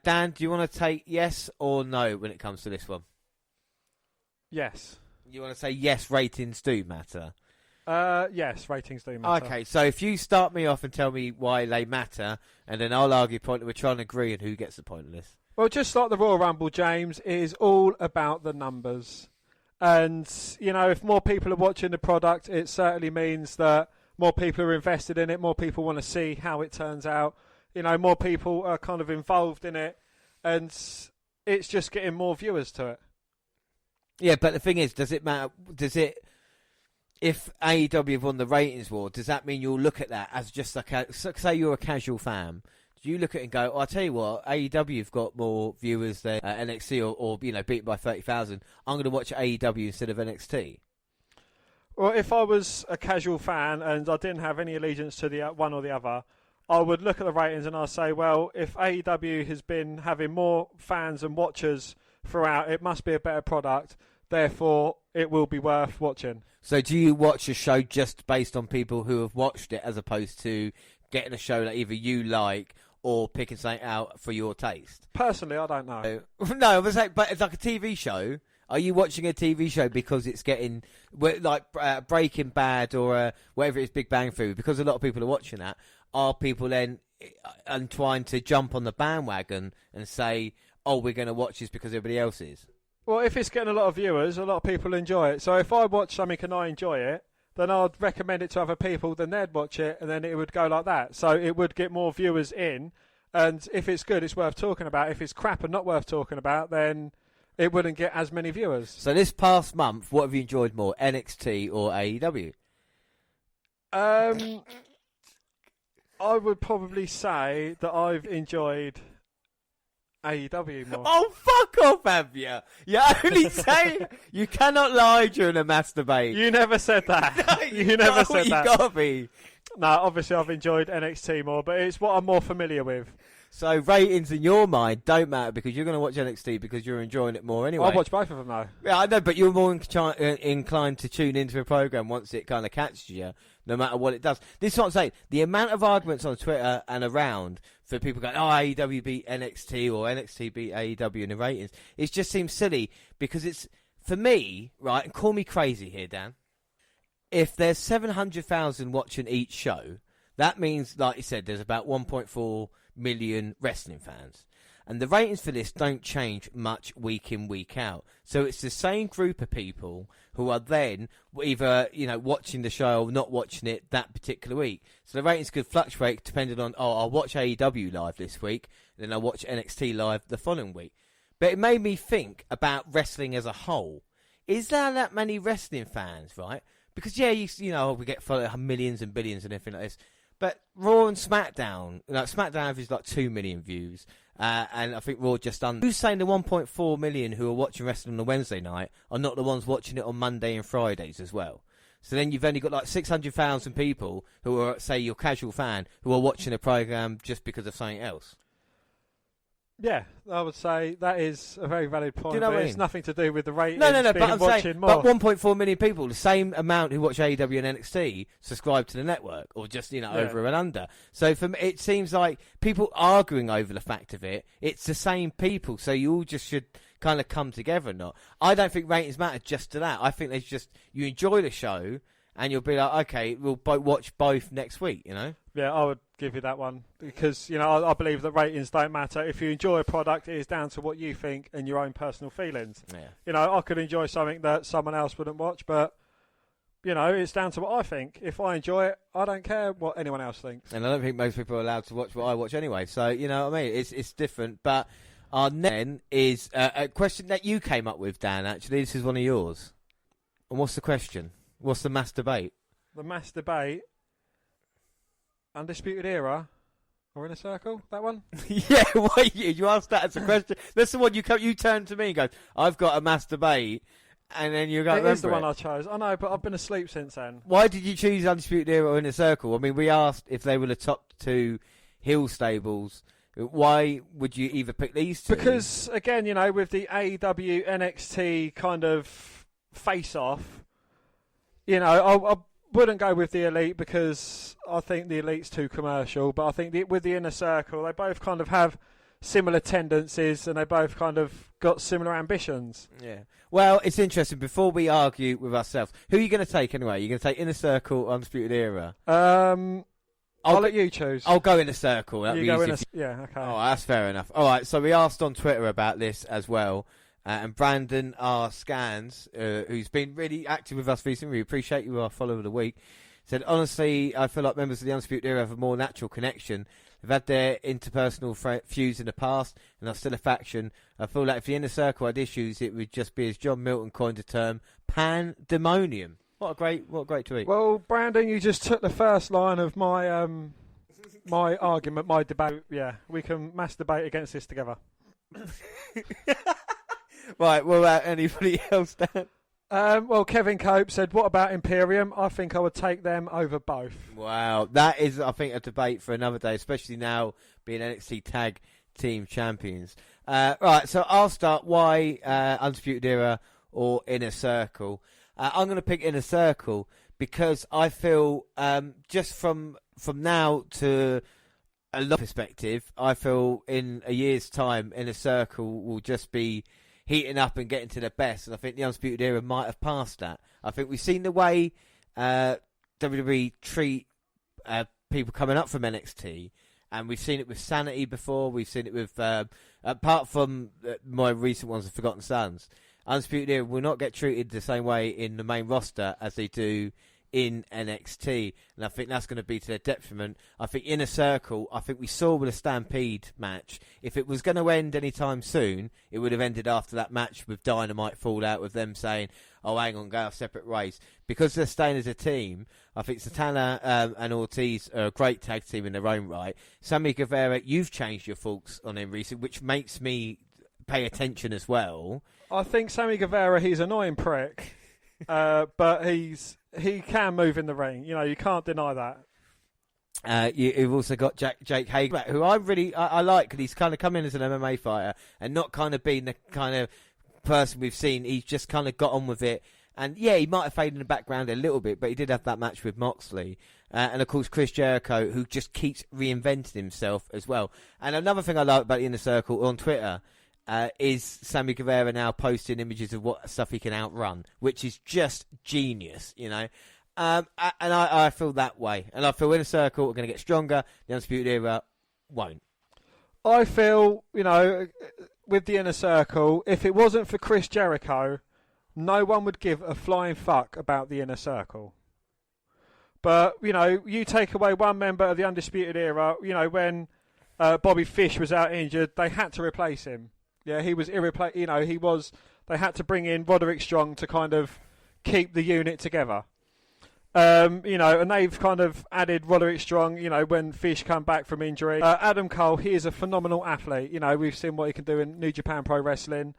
Dan, do you want to take yes or no when it comes to this one? Yes. You want to say yes, ratings do matter? Yes, ratings do matter. Okay, so if you start me off and tell me why they matter, and then I'll argue point that we're trying to agree on who gets the point of this. Well, just like the Royal Rumble, James, it is all about the numbers. And, you know, if more people are watching the product, it certainly means that more people are invested in it, more people want to see how it turns out. You know, more people are kind of involved in it, and it's just getting more viewers to it. Yeah, but the thing is, does it matter? If AEW have won the ratings war, does that mean you'll look at that as just like say you're a casual fan? Do you look at it and go, oh, I'll tell you what, AEW have got more viewers than NXT or you know, beaten by 30,000. I'm going to watch AEW instead of NXT. Well, if I was a casual fan and I didn't have any allegiance to the one or the other, I would look at the ratings and I'd say, well, if AEW has been having more fans and watchers throughout, it must be a better product. Therefore, it will be worth watching. So do you watch a show just based on people who have watched it as opposed to getting a show that either you like or picking something out for your taste? Personally, I don't know. No, I was like, but it's like a TV show. Are you watching a TV show because it's getting, like Breaking Bad or whatever it is, Big Bang Theory, because a lot of people are watching that, are people then trying to jump on the bandwagon and say, oh, we're going to watch this because everybody else is? Well, if it's getting a lot of viewers, a lot of people enjoy it. So if I watch something and I enjoy it, then I'd recommend it to other people, then they'd watch it, and then it would go like that. So it would get more viewers in, and if it's good, it's worth talking about. If it's crap and not worth talking about, then it wouldn't get as many viewers. So this past month, what have you enjoyed more, NXT or AEW? I would probably say that I've enjoyed AEW more. Oh, fuck off, have you? You only say you cannot lie during a masturbate. You never said that. No, you never said that. You gotta be. No, obviously I've enjoyed NXT more, but it's what I'm more familiar with. So ratings in your mind don't matter because you're going to watch NXT because you're enjoying it more anyway. I'll watch both of them though. Yeah, I know, but you're more inclined to tune into a program once it kind of catches you, no matter what it does. This is what I'm saying. The amount of arguments on Twitter and around for people going, AEW beat NXT or NXT beat AEW in the ratings, it just seems silly because it's, for me, right, and call me crazy here, Dan, if there's 700,000 watching each show, that means, like you said, there's about 1.4 million wrestling fans. And the ratings for this don't change much week in, week out. So it's the same group of people who are then either, watching the show or not watching it that particular week. So the ratings could fluctuate depending on, I'll watch AEW live this week, and then I'll watch NXT live the following week. But it made me think about wrestling as a whole. Is there that many wrestling fans, right? Because, we get millions and billions and everything like this. But Raw and SmackDown, SmackDown averages like 2 million views, and I think Raw just under. Who's saying the 1.4 million who are watching wrestling on a Wednesday night are not the ones watching it on Monday and Fridays as well? So then you've only got like 600,000 people who are, say, your casual fan, who are watching a program just because of something else. Yeah, I would say that is a very valid point. Do you know but what I it's mean? Nothing to do with the ratings. No, but I'm saying, more. but 1.4 million people, the same amount who watch AEW and NXT, subscribe to the network, or just over and under. So for me, it seems like people arguing over the fact of it. It's the same people, so you all just should kind of come together. Not, I don't think ratings matter just to that. I think there's just you enjoy the show, and you'll be like, okay, we'll watch both next week. Yeah, I would give you that one because I believe that ratings don't matter. If you enjoy a product, it is down to what you think and your own personal feelings. Yeah. I could enjoy something that someone else wouldn't watch, but it's down to what I think. If I enjoy it, I don't care what anyone else thinks. And I don't think most people are allowed to watch what I watch anyway. So you know what I mean? It's different. But our next is a question that you came up with, Dan. Actually, this is one of yours. And what's the question? What's the mass debate? The mass debate. Undisputed Era or Inner Circle? That one? Yeah, why you asked that as a question? That's the one you turn to me and go, I've got a mass debate, and then you go, it is the one I chose. I know, but I've been asleep since then. Why did you choose Undisputed Era or Inner Circle? I mean, we asked if they were the top two heel stables. Why would you either pick these two? Because, again, with the AEW NXT kind of face-off, I wouldn't go with the Elite because I think the Elite's too commercial. But I think with the Inner Circle, they both kind of have similar tendencies and they both kind of got similar ambitions. Yeah. Well, it's interesting. Before we argue with ourselves, who are you going to take anyway? Are you going to take Inner Circle or Undisputed Era? I'll let you choose. I'll go Inner Circle. Yeah, okay. Oh, that's fair enough. All right, so we asked on Twitter about this as well. And Brandon R. Scans, who's been really active with us recently, we appreciate you, our follower of the week, said, honestly, I feel like members of the Undisputed Era have a more natural connection. They've had their interpersonal feuds in the past and are still a faction. I feel like if the Inner Circle had issues, it would just be, as John Milton coined the term, pandemonium. What a great tweet. Well, Brandon, you just took the first line of my my argument, my debate. Yeah, we can mass debate against this together. Right, what about anybody else, Dan? Well, Kevin Cope said, what about Imperium? I think I would take them over both. Wow, that is, I think, a debate for another day, especially now being NXT Tag Team Champions. Right, so I'll start. Why Undisputed Era or Inner Circle? I'm going to pick Inner Circle because I feel, just from now to a lot perspective, I feel in a year's time, Inner Circle will just be heating up and getting to the best, and I think the Undisputed Era might have passed that. I think we've seen the way WWE treat people coming up from NXT, and we've seen it with Sanity before, we've seen it with, apart from my recent ones of Forgotten Sons, Undisputed Era will not get treated the same way in the main roster as they do in NXT, and I think that's going to be to their detriment. I think Inner Circle, I think we saw with a Stampede match, if it was going to end anytime soon, it would have ended after that match with Dynamite fallout, with them saying, oh, hang on, go our separate ways. Because they're staying as a team, I think Santana and Ortiz are a great tag team in their own right. Sammy Guevara, you've changed your thoughts on him recently, which makes me pay attention as well. I think Sammy Guevara, he's an annoying prick, but he can move in the ring. You can't deny that. You've also got Jake Hager, who I like, because he's kind of come in as an MMA fighter and not kind of been the kind of person we've seen. He's just kind of got on with it. And yeah, he might have faded in the background a little bit, but he did have that match with Moxley. And of course, Chris Jericho, who just keeps reinventing himself as well. And another thing I like about the Inner Circle on Twitter is Sammy Guevara now posting images of what stuff he can outrun, which is just genius, you know. And I feel that way. And I feel Inner Circle are going to get stronger. The Undisputed Era won't. I feel, you know, with the Inner Circle, if it wasn't for Chris Jericho, no one would give a flying fuck about the Inner Circle. But, you know, you take away one member of the Undisputed Era, you know, when Bobby Fish was out injured, they had to replace him. Yeah, he was irreplaceable. You know, they had to bring in Roderick Strong to kind of keep the unit together. You know, and they've kind of added Roderick Strong, you know, when Fish come back from injury. Adam Cole, he is a phenomenal athlete. You know, we've seen what he can do in New Japan Pro Wrestling.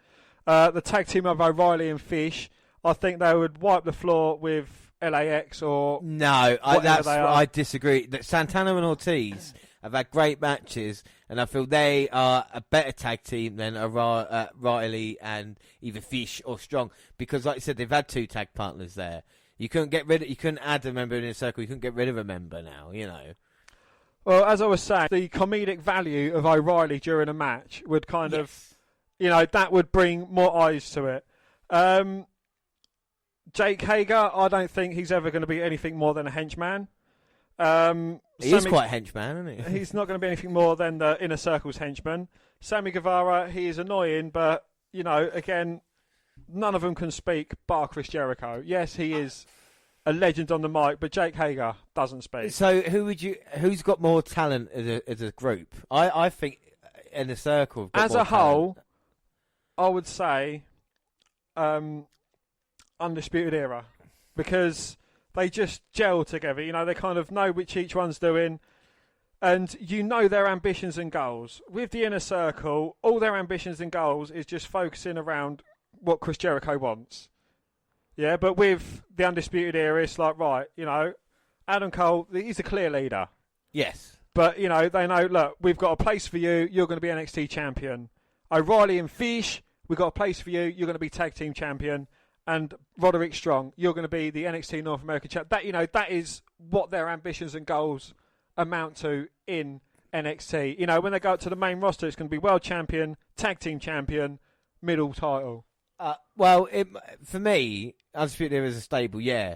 The tag team of O'Reilly and Fish, I think they would wipe the floor with LAX or no, I disagree. That Santana and Ortiz have had great matches, and I feel they are a better tag team than Riley and either Fish or Strong, because, like you said, they've had two tag partners there. You couldn't add a member in a circle. You couldn't get rid of a member now. You know. Well, as I was saying, the comedic value of O'Reilly during a match would kind of, you know, that would bring more eyes to it. Jake Hager, I don't think he's ever going to be anything more than a henchman. He is quite a henchman, isn't he? He's not going to be anything more than the Inner Circle's henchman. Sammy Guevara, he is annoying, but, you know, again, none of them can speak bar Chris Jericho. Yes, he is a legend on the mic, but Jake Hager doesn't speak. So who's got more talent as a group? I think Inner Circle have got as more a whole, talent. I would say Undisputed Era, because they just gel together. You know, they kind of know which each one's doing, and you know their ambitions and goals. With the Inner Circle, all their ambitions and goals is just focusing around what Chris Jericho wants. Yeah, but with the Undisputed Era, it's like, right, you know, Adam Cole, he's a clear leader. Yes. But, you know, they know, look, we've got a place for you. You're going to be NXT champion. O'Reilly and Fish, we've got a place for you. You're going to be tag team champion. And Roderick Strong, you're going to be the NXT North American champ. That, you know, that is what their ambitions and goals amount to in NXT. You know, when they go up to the main roster, it's going to be world champion, tag team champion, middle title. Well, for me, Undisputed Era is a stable, yeah.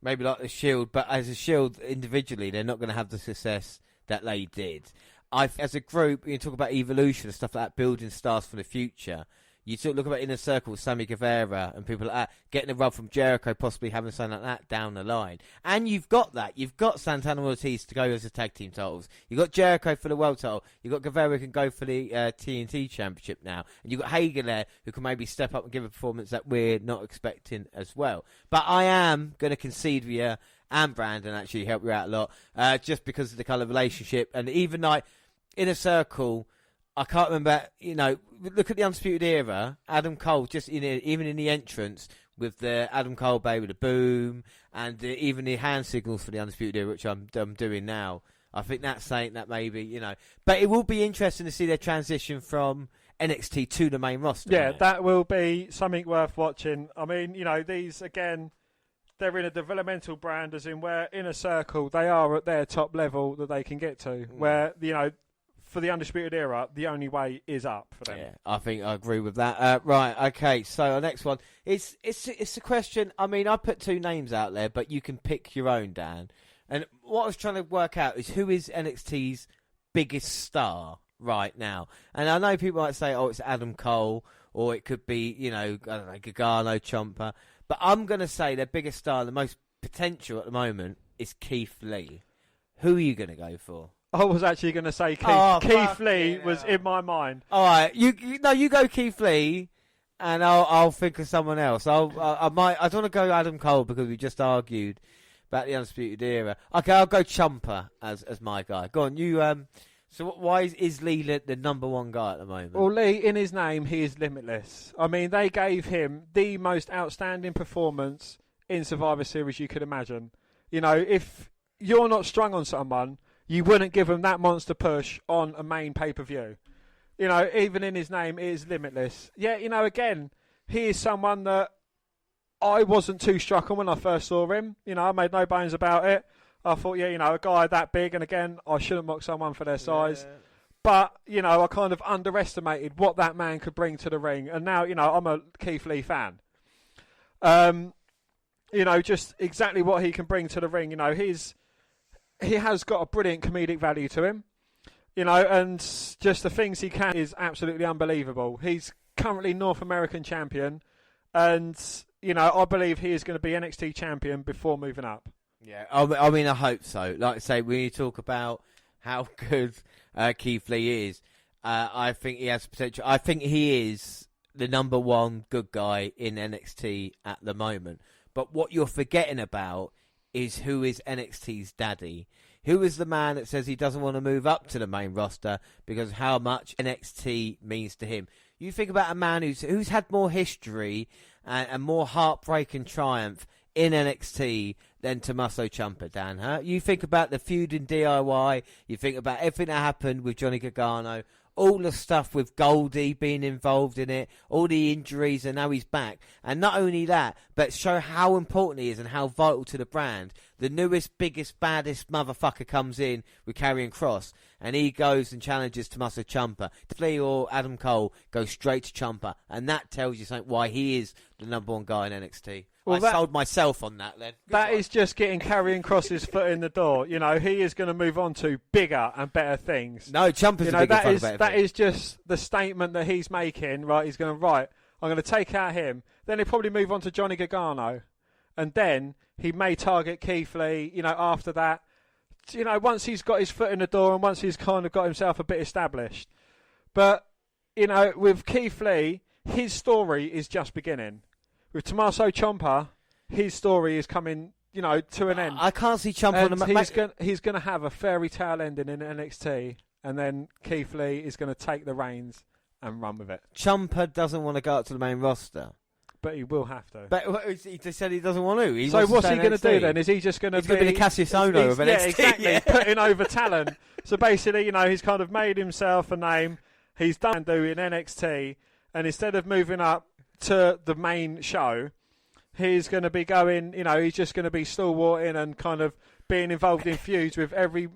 Maybe like the Shield, but as a Shield individually, they're not going to have the success that they did. As a group, you talk about evolution and stuff like that, building stars for the future. You look about Inner Circle with Sammy Guevara and people like that, getting a rub from Jericho, possibly having something like that down the line. And you've got that. You've got Santana Ortiz to go as the tag team titles. You've got Jericho for the world title. You've got Guevara who can go for the TNT championship now. And you've got Hager there who can maybe step up and give a performance that we're not expecting as well. But I am going to concede with you, and Brandon actually help you out a lot, just because of the kind of relationship. And even like Inner Circle, I can't remember, you know, look at the Undisputed Era, Adam Cole, just even in the entrance with the Adam Cole Bay with the boom and even the hand signals for the Undisputed Era, which I'm doing now. I think that's saying that maybe, you know. But it will be interesting to see their transition from NXT to the main roster. Yeah, that will be something worth watching. I mean, you know, these, again, they're in a developmental brand, as in where Inner Circle, they are at their top level that they can get to, where, you know, for the Undisputed Era, the only way is up for them. Yeah, I think I agree with that. Right, okay, so our next one. It's a question, I mean, I put two names out there, but you can pick your own, Dan. And what I was trying to work out is who is NXT's biggest star right now. And I know people might say, oh, it's Adam Cole, or it could be, you know, I don't know, Gargano, Ciampa. But I'm going to say their biggest star, the most potential at the moment, is Keith Lee. Who are you going to go for? I was actually going to say Keith Lee was in my mind. All right, you go Keith Lee, and I'll think of someone else. I don't want to go Adam Cole because we just argued about the Undisputed Era. Okay, I'll go Ciampa as my guy. Go on, you. So why is Lee the number one guy at the moment? Well, Lee, in his name, he is limitless. I mean, they gave him the most outstanding performance in Survivor Series you could imagine. You know, if you're not strung on someone, you wouldn't give him that monster push on a main pay-per-view. You know, even in his name, it is Limitless. Yeah, you know, again, he is someone that I wasn't too struck on when I first saw him. You know, I made no bones about it. I thought, yeah, you know, a guy that big, and again, I shouldn't mock someone for their size. Yeah. But, you know, I kind of underestimated what that man could bring to the ring. And now, you know, I'm a Keith Lee fan. You know, just exactly what he can bring to the ring. You know, he has got a brilliant comedic value to him. You know, and just the things he can is absolutely unbelievable. He's currently North American champion. And, you know, I believe he is going to be NXT champion before moving up. Yeah, I mean, I hope so. Like I say, when you talk about how good Keith Lee is, I think he has potential. I think he is the number one good guy in NXT at the moment. But what you're forgetting about is who is NXT's daddy. Who is the man that says he doesn't want to move up to the main roster because of how much NXT means to him? You think about a man who's had more history and more heartbreak and triumph in NXT than Tommaso Ciampa, Dan. Huh? You think about the feud in DIY. You think about everything that happened with Johnny Gargano. All the stuff with Goldie being involved in it, all the injuries, and now he's back. And not only that, but show how important he is and how vital to the brand. The newest, biggest, baddest motherfucker comes in with Karrion Kross, and he goes and challenges Tommaso Ciampa. Lee or Adam Cole goes straight to Ciampa, and that tells you something why he is the number one guy in NXT. Well, I sold myself on that then. That is just getting Karrion Kross's foot in the door. You know, he is going to move on to bigger and better things. No, Ciampa's a bigger and better that is just the statement that he's making, right? He's going to, I'm going to take out him. Then he'll probably move on to Johnny Gargano. And then he may target Keith Lee, you know, after that. You know, once he's got his foot in the door and once he's kind of got himself a bit established. But, you know, with Keith Lee, his story is just beginning. With Tommaso Ciampa, his story is coming, you know, to an end. I can't see Ciampa on the he's going to have a fairy tale ending in NXT, and then Keith Lee is going to take the reins and run with it. Ciampa doesn't want to go up to the main roster. But he will have to. But he just said he doesn't want to. So what's he going to do then? Is he just going to be the Cassius Ohno of NXT? Yeah, exactly. Yeah. Putting over talent. So basically, you know, he's kind of made himself a name. He's done doing NXT, and instead of moving up to the main show, he's going to be going, you know, he's just going to be stalwarting and kind of being involved in feuds with everyone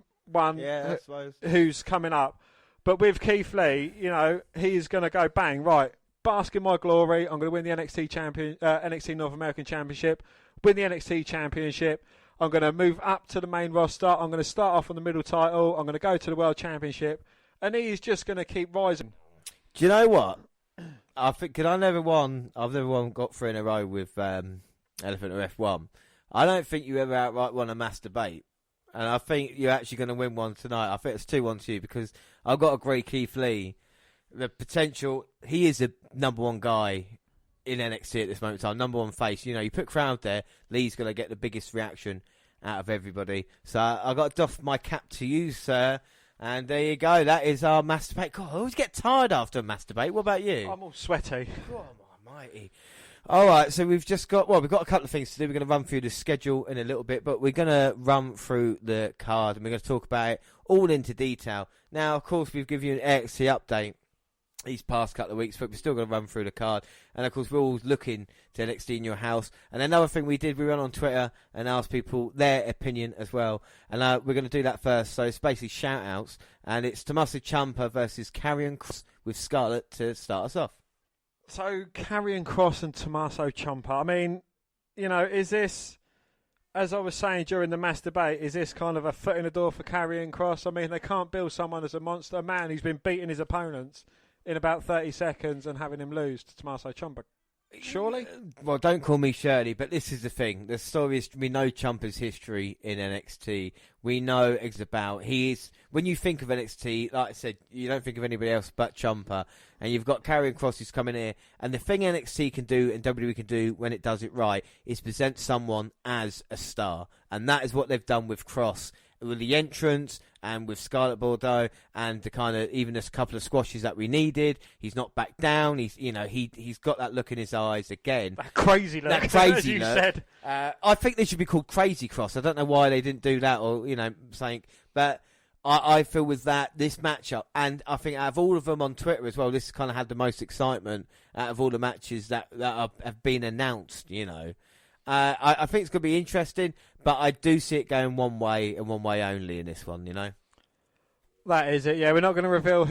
who's coming up. But with Keith Lee, you know, he's going to go bang, right, bask in my glory. I'm going to win the NXT North American Championship, win the NXT Championship. I'm going to move up to the main roster. I'm going to start off on the middle title. I'm going to go to the World Championship. And he's just going to keep rising. Do you know what? I think, because I've never got 3 in a row with Elephant or F1. I don't think you ever outright won a mass debate. And I think you're actually going to win one tonight. I think it's 2-1 to you, because I've got to agree, Keith Lee, the potential, he is the number one guy in NXT at this moment in time, number one face. You know, you put crowd there, Lee's going to get the biggest reaction out of everybody. So I got to doff my cap to you, sir. And there you go. That is our mass debate. God, I always get tired after a mass debate. What about you? I'm all sweaty. God almighty. All right, so we've got a couple of things to do. We're going to run through the schedule in a little bit, but we're going to run through the card, and we're going to talk about it all into detail. Now, of course, we've given you an NXT update these past couple of weeks, but we're still going to run through the card. And, of course, we're always looking to NXT in your house. And another thing we did, we went on Twitter and asked people their opinion as well. And we're going to do that first. So it's basically shout-outs. And it's Tommaso Ciampa versus Karrion Kross with Scarlett to start us off. So, Karrion Kross and Tommaso Ciampa, I mean, you know, is this, as I was saying during the mass debate, is this kind of a foot in the door for Karrion Kross? I mean, they can't build someone as a monster, a man who's been beating his opponents in about 30 seconds and having him lose to Tommaso Ciampa. Surely? Well, don't call me Shirley, but this is the thing. The story is, we know Ciampa's history in NXT. We know it's about, when you think of NXT, like I said, you don't think of anybody else but Ciampa. And you've got Karrion Kross who's coming here. And the thing NXT can do and WWE can do when it does it right is present someone as a star. And that is what they've done with Kross. With the entrance and with Scarlett Bordeaux and the kind of even a couple of squashes that we needed, he's not backed down. He's got that look in his eyes again. That crazy look. As you said. I think they should be called Crazy Kross. I don't know why they didn't do that or something. But I feel with this matchup, and I think out of all of them on Twitter as well, this kind of had the most excitement out of all the matches that have been announced, you know. I think it's going to be interesting, but I do see it going one way and one way only in this one, you know. That is it, yeah. We're not going to reveal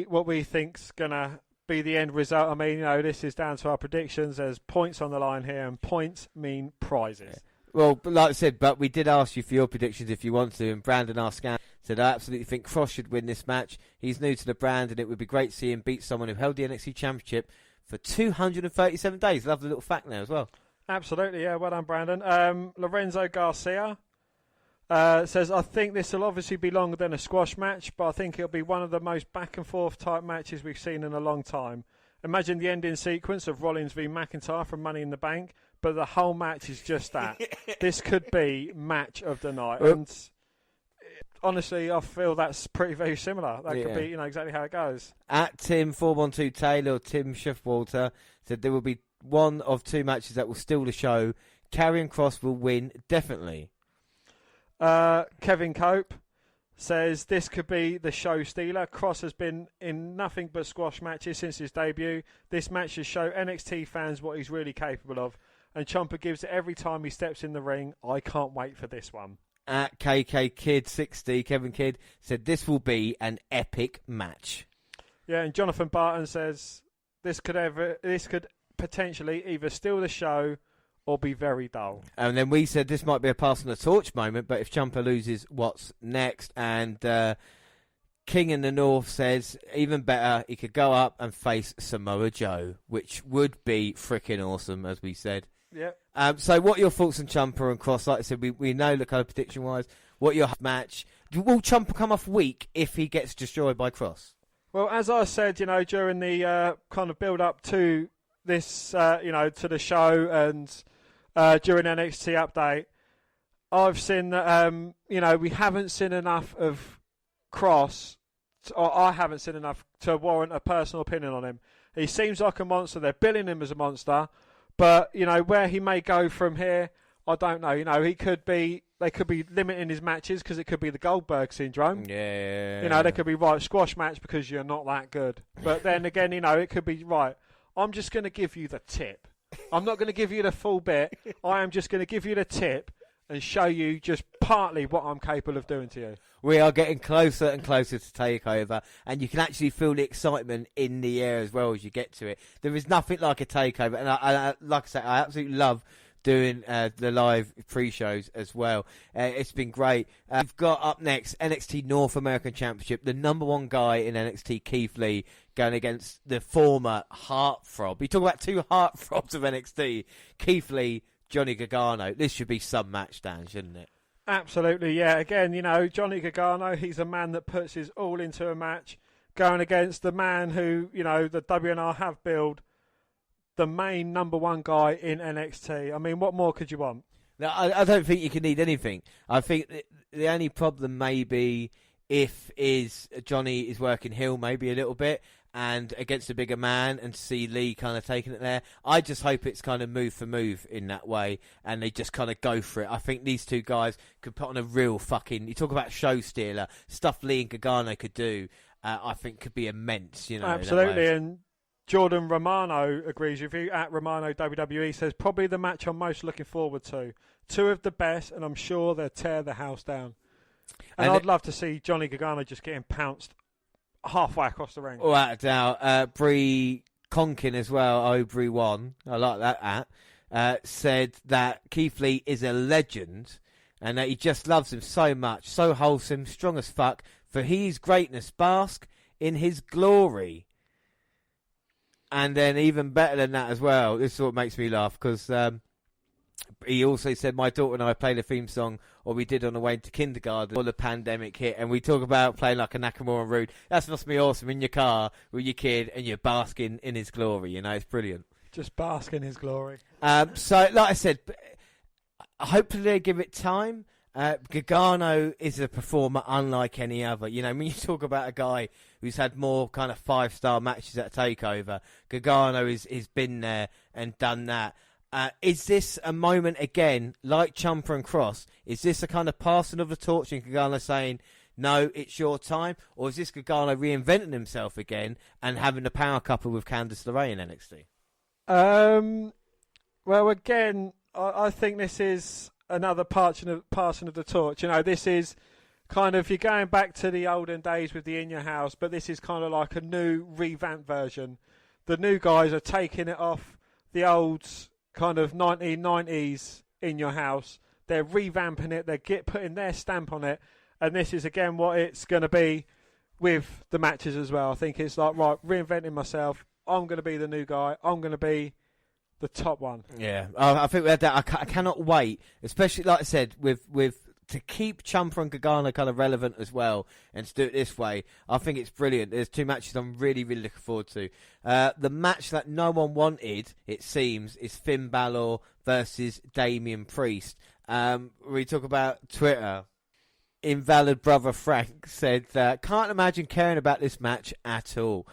what we think's going to be the end result. I mean, you know, this is down to our predictions. There's points on the line here, and points mean prizes. Yeah. Well, like I said, but we did ask you for your predictions if you want to, and Brandon Arscan said, I absolutely think Cross should win this match. He's new to the brand, and it would be great to see him beat someone who held the NXT Championship for 237 days. Love the little fact there as well. Absolutely, yeah. Well done, Brandon. Lorenzo Garcia says, I think this will obviously be longer than a squash match, but I think it'll be one of the most back-and-forth type matches we've seen in a long time. Imagine the ending sequence of Rollins v McIntyre from Money in the Bank, but the whole match is just that. This could be match of the night. And honestly, I feel that's very similar. That could be, you know, exactly how it goes. At Tim412 Taylor or Tim Schiffwalter said there will be one of two matches that will steal the show. Karrion Kross will win, definitely. Kevin Cope says this could be the show stealer. Kross has been in nothing but squash matches since his debut. This match should show NXT fans what he's really capable of. And Ciampa gives it every time he steps in the ring. I can't wait for this one. At KK Kid 60, Kevin Kidd said this will be an epic match. Yeah, and Jonathan Barton says this could potentially either steal the show or be very dull. And then we said this might be a pass on the torch moment, but if Ciampa loses, what's next? And King in the North says even better, he could go up and face Samoa Joe, which would be freaking awesome, as we said. Yeah. So what are your thoughts on Ciampa and Kross? Like I said, we know the kind of prediction-wise. What your match? Will Ciampa come off weak if he gets destroyed by Kross? Well, as I said, you know, during the kind of build-up to this, you know, to the show and during NXT Update, I've seen that, you know, we haven't seen enough of Kross, or I haven't seen enough to warrant a personal opinion on him. He seems like a monster. They're billing him as a monster. But, you know, where he may go from here, I don't know. You know, they could be limiting his matches because it could be the Goldberg syndrome. Yeah. You know, they could be, right, squash match because you're not that good. But then again, you know, it could be, right, I'm just going to give you the tip. I'm not going to give you the full bit. I am just going to give you the tip and show you just partly what I'm capable of doing to you. We are getting closer and closer to Takeover, and you can actually feel the excitement in the air as well as you get to it. There is nothing like a Takeover, and I like I say, I absolutely love doing the live pre-shows as well. It's been great. We've got up next NXT North American Championship, the number one guy in NXT, Keith Lee, going against the former heartthrob. You talk about two heartthrobs of NXT, Keith Lee, Johnny Gargano. This should be some match, Dan, shouldn't it? Absolutely, yeah. Again, you know, Johnny Gargano, he's a man that puts his all into a match, going against the man who, you know, the WNR have billed the main number one guy in NXT. I mean, what more could you want? No, I don't think you can need anything. I think the only problem may be if Johnny is working heel maybe a little bit and against a bigger man, and see Lee kind of taking it there. I just hope it's kind of move for move in that way, and they just kind of go for it. I think these two guys could put on a real fucking... You talk about show stealer, stuff Lee and Gargano could do, I think could be immense, you know. Absolutely, and Jordan Romano agrees with you. At Romano WWE says, probably the match I'm most looking forward to. Two of the best, and I'm sure they'll tear the house down. And I'd love to see Johnny Gargano just getting pounced halfway across the ring. Without a doubt. Bree Conkin as well, Brie One, I like that said that Keith Lee is a legend and that he just loves him so much, so wholesome, strong as fuck, for his greatness bask in his glory. And then even better than that as well, this is what makes me laugh, because he also said, my daughter and I played a theme song, or we did on the way to kindergarten before the pandemic hit, and we talk about playing like a Nakamura and Rude. That must be awesome in your car with your kid and you're basking in his glory, you know, it's brilliant. Just bask in his glory. So, like I said, hopefully they give it time. Gargano is a performer unlike any other. You know, when you talk about a guy who's had more kind of 5-star matches at TakeOver, Gargano is been there and done that. Is this a moment again, like Ciampa and Kross? Is this a kind of passing of the torch and Gargano saying, no, it's your time? Or is this Gargano reinventing himself again and having a power couple with Candice LeRae in NXT? Well, again, I think this is another passing of the torch. This is kind of, you're going back to the olden days with the In Your House, but this is kind of like a new revamped version. The new guys are taking it off the old kind of 1990s In Your House. They're revamping it. They're putting their stamp on it. And this is, again, what it's going to be with the matches as well. I think it's like, right, reinventing myself. I'm going to be the new guy. I'm going to be the top one. Yeah, I think we had that. I cannot wait, especially, like I said, with to keep Ciampa and Gargano kind of relevant as well, and to do it this way. I think it's brilliant. There's 2 matches I'm really, really looking forward to. The match that no one wanted, it seems, is Finn Balor versus Damian Priest. We talk about Twitter. Invalid Brother Frank said, can't imagine caring about this match at all.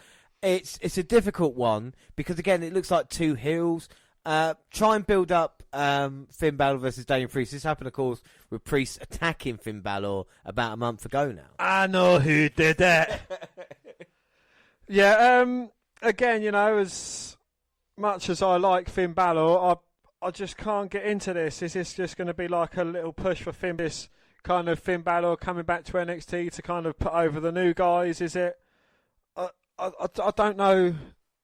It's a difficult one because, again, it looks like 2 heels. Try and build up Finn Balor versus Damian Priest. This happened, of course, with Priest attacking Finn Balor about a month ago now. I know who did that. Yeah, again, as much as I like Finn Balor, I just can't get into this. Is this just going to be like a little push for Finn? This kind of Finn Balor coming back to NXT to kind of put over the new guys? Is it? I don't know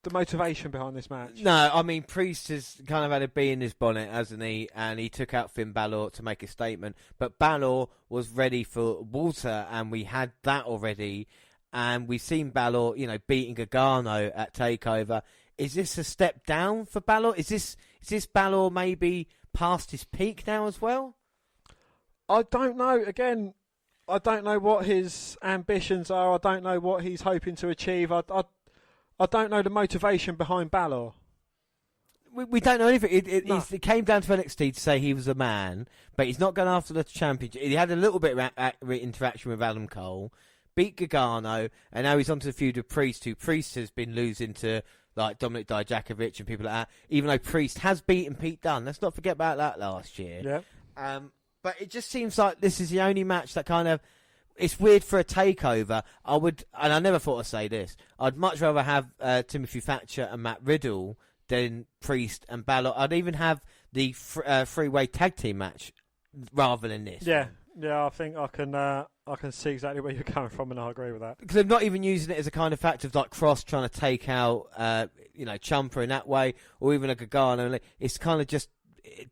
the motivation behind this match. No, I mean, Priest has kind of had a bee in his bonnet, hasn't he? And he took out Finn Balor to make a statement. But Balor was ready for Walter, and we had that already. And we've seen Balor, beating Gargano at TakeOver. Is this a step down for Balor? Is this Balor maybe past his peak now as well? I don't know. Again, I don't know what his ambitions are. I don't know what he's hoping to achieve. I don't know the motivation behind Balor. We don't know anything. No. It came down to NXT to say he was a man, but he's not going after the championship. He had a little bit of interaction with Adam Cole, beat Gargano, and now he's onto the feud with Priest, who Priest has been losing to like Dominik Dijakovic and people like that, even though Priest has beaten Pete Dunne. Let's not forget about that last year. Yeah. But it just seems like this is the only match that kind of... It's weird for a takeover. And I never thought I'd say this, I'd much rather have Timothy Thatcher and Matt Riddle than Priest and Balor. I'd even have the three-way tag team match rather than this. Yeah, I think I can see exactly where you're coming from, and I agree with that. Because they're not even using it as a kind of fact of like Cross trying to take out Ciampa in that way, or even a Gargano. It's kind of just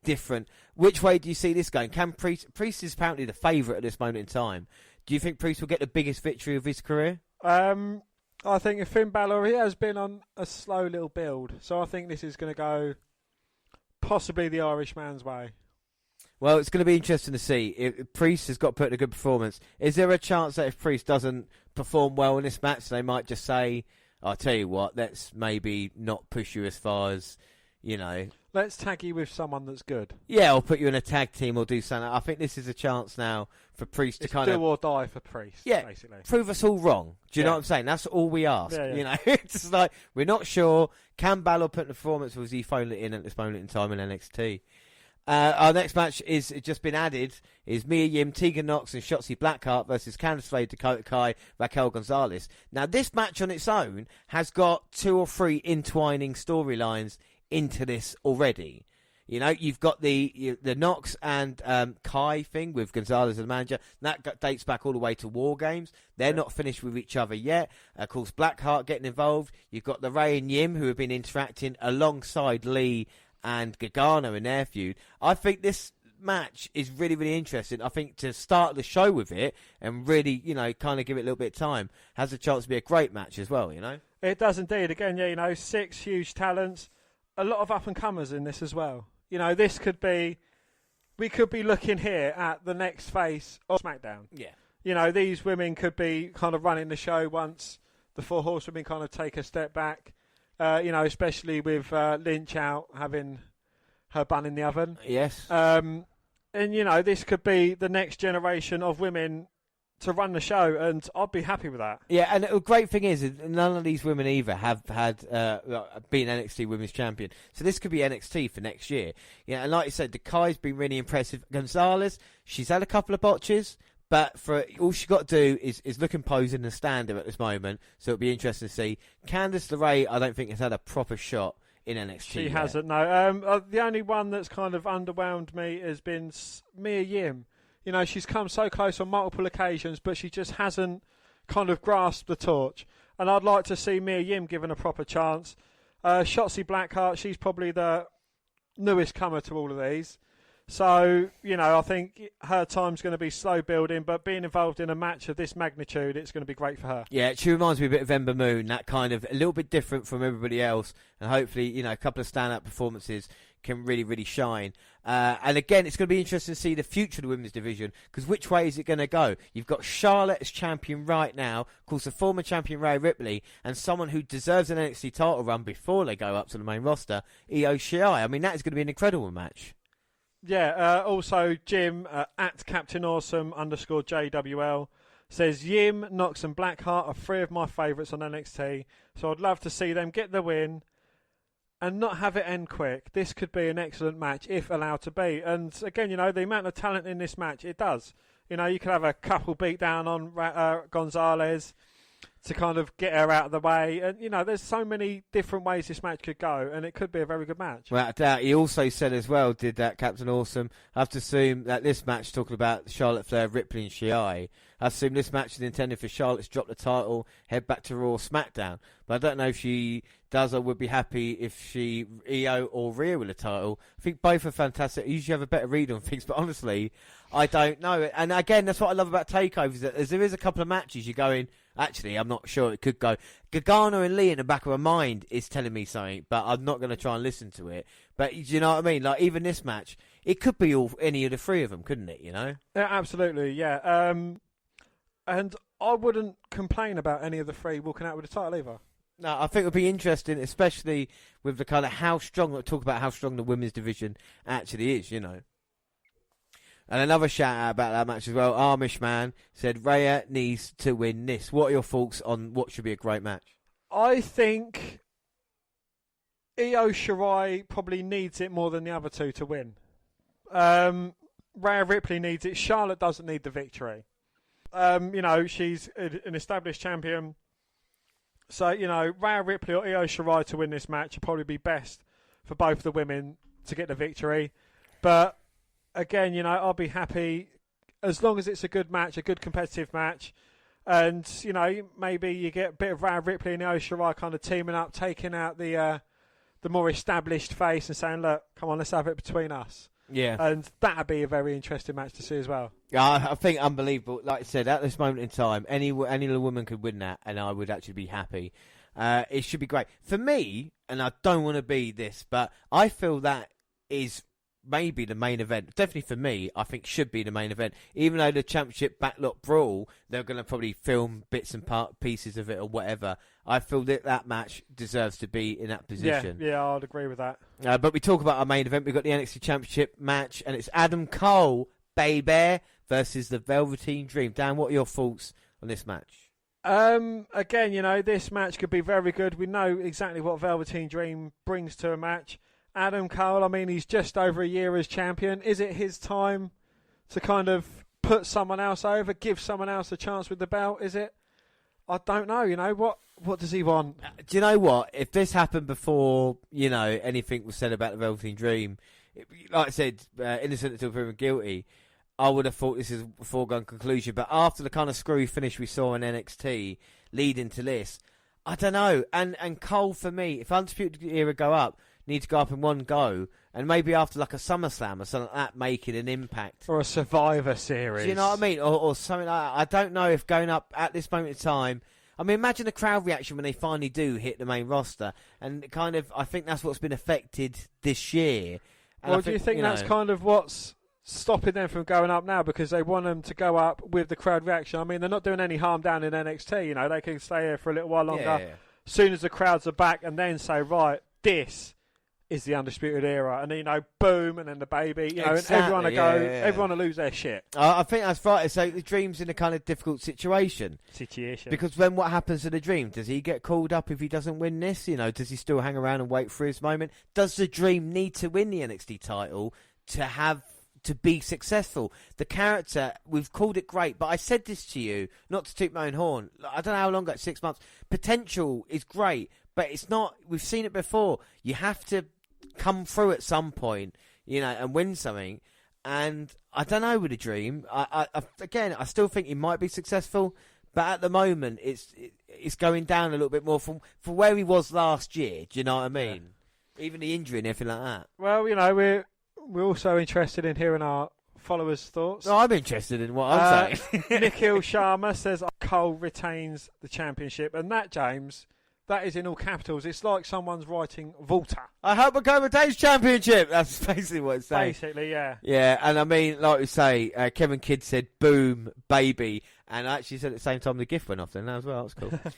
different. Which way do you see this going? Can Priest is apparently the favourite at this moment in time. Do you think Priest will get the biggest victory of his career? I think if Finn Balor, he has been on a slow little build, so I think this is going to go possibly the Irishman's way. Well, it's going to be interesting to see. If Priest has got to put in a good performance. Is there a chance that if Priest doesn't perform well in this match, they might just say, I'll tell you what, let's maybe not push you as far as, Let's tag you with someone that's good. Yeah, or put you in a tag team or do something. I think this is a chance now for Priest to kind of... do or die for Priest, basically. Prove us all wrong. Do you know what I'm saying? That's all we ask. Yeah. It's just like, we're not sure. Can Balor put in the performance, or is he phoning it in at this moment in time in NXT? Our next match is just been added. Is Mia Yim, Tegan Nox and Shotzi Blackheart versus Candice LeRae, Dakota Kai, Raquel Gonzalez. Now, this match on its own has got 2 or 3 entwining storylines into this already. You've got the Nox and Kai thing with Gonzalez as the manager. That dates back all the way to War Games. They're not finished with each other yet. Of course, Blackheart getting involved. You've got LeRae and Yim, who have been interacting alongside Lee and Gargano in their feud. I think this match is really, really interesting. I think to start the show with it and really, kind of give it a little bit of time, has a chance to be a great match as well, It does indeed. Again, 6 huge talents. A lot of up-and-comers in this as well. This could be... We could be looking here at the next face of SmackDown. Yeah. These women could be kind of running the show once the 4 horsewomen kind of take a step back. Especially with Lynch out, having her bun in the oven. Yes. And, this could be the next generation of women to run the show, and I'd be happy with that. Yeah, and the great thing is none of these women either have had been NXT Women's Champion. So this could be NXT for next year. And like you said, the Kai's been really impressive. Gonzalez, she's had a couple of botches, But for all she got to do is look imposing and stand there at this moment. So it'll be interesting to see. Candice LeRae, I don't think has had a proper shot in NXT. She hasn't. No. The only one that's kind of underwhelmed me has been Mia Yim. You know, she's come so close on multiple occasions, but she just hasn't kind of grasped the torch. And I'd like to see Mia Yim given a proper chance. Shotzi Blackheart, she's probably the newest comer to all of these. So, you know, I think her time's going to be slow building, but being involved in a match of this magnitude, it's going to be great for her. Yeah, she reminds me a bit of Ember Moon, that kind of a little bit different from everybody else, and hopefully, you know, a couple of stand-up performances can really, really shine. And again, it's going to be interesting to see the future of the women's division, because which way is it going to go? You've got Charlotte as champion right now, of course, the former champion Rhea Ripley, and someone who deserves an NXT title run before they go up to the main roster, Io Shirai. I mean, that is going to be an incredible match. Yeah, also Jim at Captain Awesome _JWL says Yim, Knox and Blackheart are three of my favourites on NXT, so I'd love to see them get the win and not have it end quick. This could be an excellent match if allowed to be. And again, you know, the amount of talent in this match, it does. You know, you could have a couple beat down on Gonzalez to kind of get her out of the way. And, you know, there's so many different ways this match could go, and it could be a very good match. Without doubt. He also said as well, did that Captain Awesome, I have to assume that this match, talking about Charlotte Flair, Ripley and Shirai, I assume this match is intended for Charlotte to drop the title, head back to Raw or SmackDown. But I don't know if she does or would be happy if she, Io or Rhea with the title. I think both are fantastic. I usually have a better read on things, but honestly, I don't know. And again, that's what I love about takeovers, that there is a couple of matches you're going, actually, I'm not sure it could go. Gargano and Lee in the back of my mind is telling me something, but I'm not going to try and listen to it. But you know what I mean? Like, even this match, it could be any of the three of them, couldn't it, you know? Yeah, absolutely, yeah. And I wouldn't complain about any of the three walking out with the title either. No, I think it would be interesting, especially with the kind of talk about how strong the women's division actually is, you know. And another shout out about that match as well. Amish Man said Rhea needs to win this. What are your thoughts on what should be a great match? I think Io Shirai probably needs it more than the other two to win. Rhea Ripley needs it. Charlotte doesn't need the victory. You know, she's an established champion. So, you know, Rhea Ripley or Io Shirai to win this match would probably be best for both the women to get the victory. But again, you know, I'll be happy as long as it's a good match, a good competitive match. And, you know, maybe you get a bit of Rhea Ripley and Io Shirai kind of teaming up, taking out the more established face and saying, look, come on, let's have it between us. Yeah. And that'd be a very interesting match to see as well. Yeah, I think unbelievable. Like I said, at this moment in time, any woman could win that, and I would actually be happy. It should be great. For me, and I don't want to be this, but I feel that is maybe the main event. Definitely for me, I think should be the main event. Even though the championship backlot brawl, they're going to probably film bits and pieces of it or whatever. I feel that match deserves to be in that position. Yeah, I'd agree with that. But we talk about our main event. We've got the NXT Championship match, and it's Adam Cole, baby, versus the Velveteen Dream. Dan, what are your thoughts on this match? Again, you know, this match could be very good. We know exactly what Velveteen Dream brings to a match. Adam Cole, I mean, he's just over a year as champion. Is it his time to kind of put someone else over, give someone else a chance with the belt? Is it? I don't know. You know, what does he want? Do you know what? If this happened before, you know, anything was said about the Velveteen Dream, like I said, innocent until proven guilty, I would have thought this is a foregone conclusion. But after the kind of screwy finish we saw in NXT leading to this, I don't know. And Cole, for me, if Undisputed Era go up, need to go up in one go, and maybe after like a SummerSlam or something like that, making an impact. Or a Survivor Series. Do you know what I mean? Or something like that. I don't know if going up at this moment in time, I mean, imagine the crowd reaction when they finally do hit the main roster, and kind of, I think that's what's been affected this year. And well, do you think that's kind of what's stopping them from going up now, because they want them to go up with the crowd reaction? I mean, they're not doing any harm down in NXT, you know, they can stay here for a little while longer. Yeah. As soon as the crowds are back, and then say, right, this is the Undisputed Era, and then, you know, boom, and then the baby, you know, exactly, and everyone will everyone will lose their shit. I think that's right. So the Dream's in a kind of difficult situation. Because then what happens to the Dream? Does he get called up if he doesn't win this? You know, does he still hang around and wait for his moment? Does the Dream need to win the NXT title to have to be successful. The character, we've called it great, but I said this to you, not to toot my own horn. I don't know how long ago, 6 months. Potential is great, but it's not. We've seen it before. You have to come through at some point, and win something. And I don't know with the Dream. Again, I still think he might be successful, but at the moment, it's going down a little bit more from where he was last year. Do you know what I mean? Yeah. Even the injury and everything like that. Well, we're also interested in hearing our followers' thoughts. No, I'm interested in what I'm saying. Nikhil Sharma says Cole retains the championship, and that, James, that is in all capitals. It's like someone's writing Volta. I hope Cole retains championship. That's basically what it's saying. Basically, yeah. Yeah, and I mean, like we say, Kevin Kidd said, boom, baby. And I actually said at the same time the gift went off then as well. That's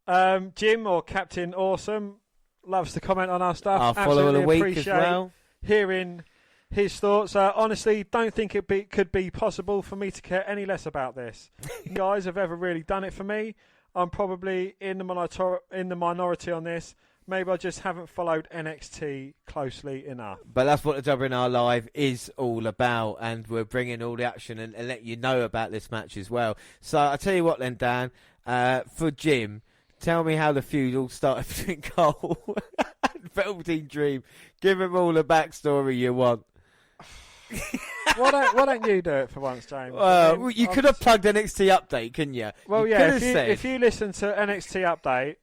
cool. Jim, or Captain Awesome, loves to comment on our stuff. Our follower of the week as well. Hearing his thoughts. Honestly, don't think could be possible for me to care any less about this. You guys have ever really done it for me. I'm probably in the minority on this. Maybe I just haven't followed NXT closely enough. But that's what the Wnrlive is all about, and we're bringing all the action and let you know about this match as well. So I'll tell you what then, Dan, for Jim, tell me how the feud all started between Cole and Velveteen Dream. Give him all the backstory you want. Why don't you do it for once, James? Well, you could have plugged NXT Update, couldn't you? Well, yeah, if you listen to NXT Update,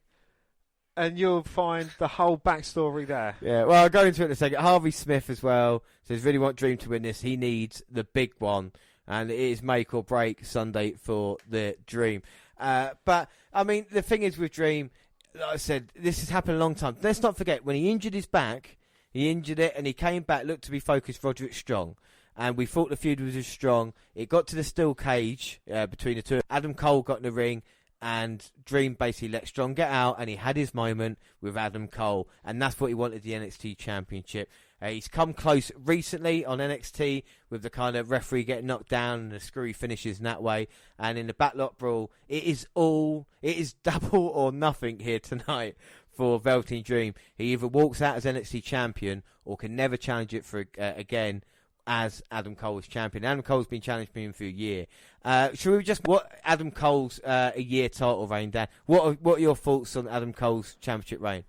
and you'll find the whole backstory there. Yeah, well, I'll go into it in a second. Harvey Smith as well says, really want Dream to win this. He needs the big one, and it is make or break Sunday for the Dream. But, I mean, the thing is with Dream, like I said, this has happened a long time. Let's not forget, when he injured his back, he injured it, and he came back, looked to be focused Roderick Strong. And we thought the feud was as strong. It got to the steel cage between the two. Adam Cole got in the ring, and Dream basically let Strong get out, and he had his moment with Adam Cole. And that's what he wanted, the NXT Championship. He's come close recently on NXT with the kind of referee getting knocked down and the screwy finishes in that way. And in the Backlot Brawl, it is double or nothing here tonight for Velveteen Dream. He either walks out as NXT Champion or can never challenge it for again as Adam Cole is champion. Adam Cole's been challenged by him for a year. Should we just what Adam Cole's a year title reign, Dan? What are your thoughts on Adam Cole's championship reign?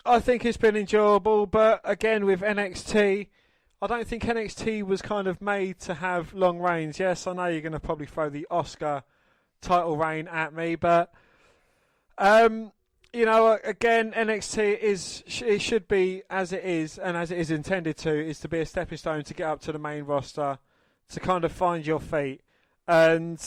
I think it's been enjoyable, but again with NXT, I don't think NXT was kind of made to have long reigns. Yes, I know you're going to probably throw the Oscar title reign at me, but again, NXT it should be as it is, and as it is intended is to be a stepping stone to get up to the main roster, to kind of find your feet. And,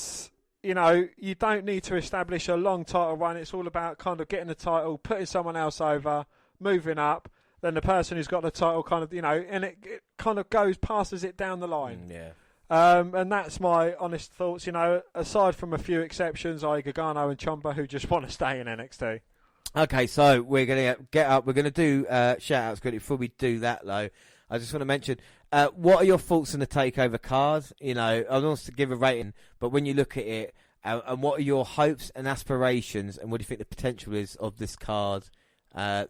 you don't need to establish a long title run. It's all about kind of getting the title, putting someone else over, moving up, then the person who's got the title kind of, and it kind of passes it down the line. Yeah. And that's my honest thoughts, aside from a few exceptions, like Gargano and Ciampa, who just want to stay in NXT. Okay, so we're going to get up. We're going to do shout-outs. Before we do that, though, I just want to mention, what are your thoughts on the TakeOver card? I don't want to give a rating, but when you look at it, and what are your hopes and aspirations, and what do you think the potential is of this card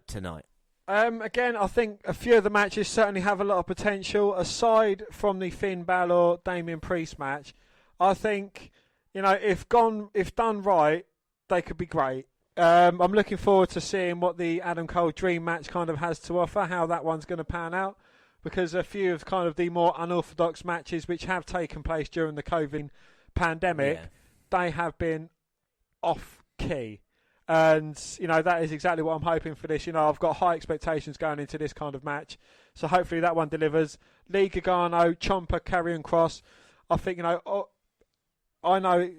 tonight? Again, I think a few of the matches certainly have a lot of potential. Aside from the Finn Balor Damian Priest match, I think if done right, they could be great. I'm looking forward to seeing what the Adam Cole Dream match kind of has to offer, how that one's going to pan out, because a few of kind of the more unorthodox matches which have taken place during the COVID pandemic, they have been off key. And, that is exactly what I'm hoping for this. I've got high expectations going into this kind of match. So hopefully that one delivers. Lee Gargano, Ciampa, Karrion Kross. I think, I know,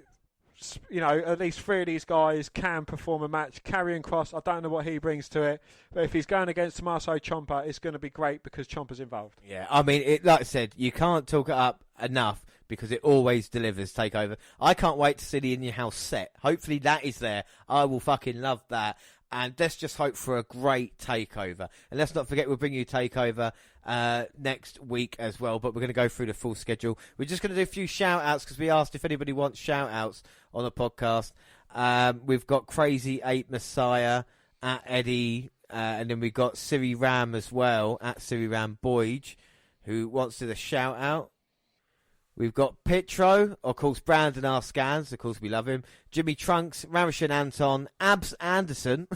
at least three of these guys can perform a match. Karrion Kross, I don't know what he brings to it. But if he's going against Tommaso Ciampa, it's going to be great because Ciampa's involved. Yeah, I mean, like I said, you can't talk it up enough, because it always delivers TakeOver. I can't wait to see the In Your House set. Hopefully that is there. I will fucking love that. And let's just hope for a great TakeOver. And let's not forget, we'll bring you TakeOver next week as well. But we're going to go through the full schedule. We're just going to do a few shout-outs because we asked if anybody wants shout-outs on the podcast. We've got Crazy 8 Messiah at Eddie. And then we've got Siri Ram as well, at Siri Ram Boyge, who wants to do the shout out. We've got Pitro, of course, Brandon R. Scans, of course, we love him. Jimmy Trunks, Ramshan Anton, Abs Anderson,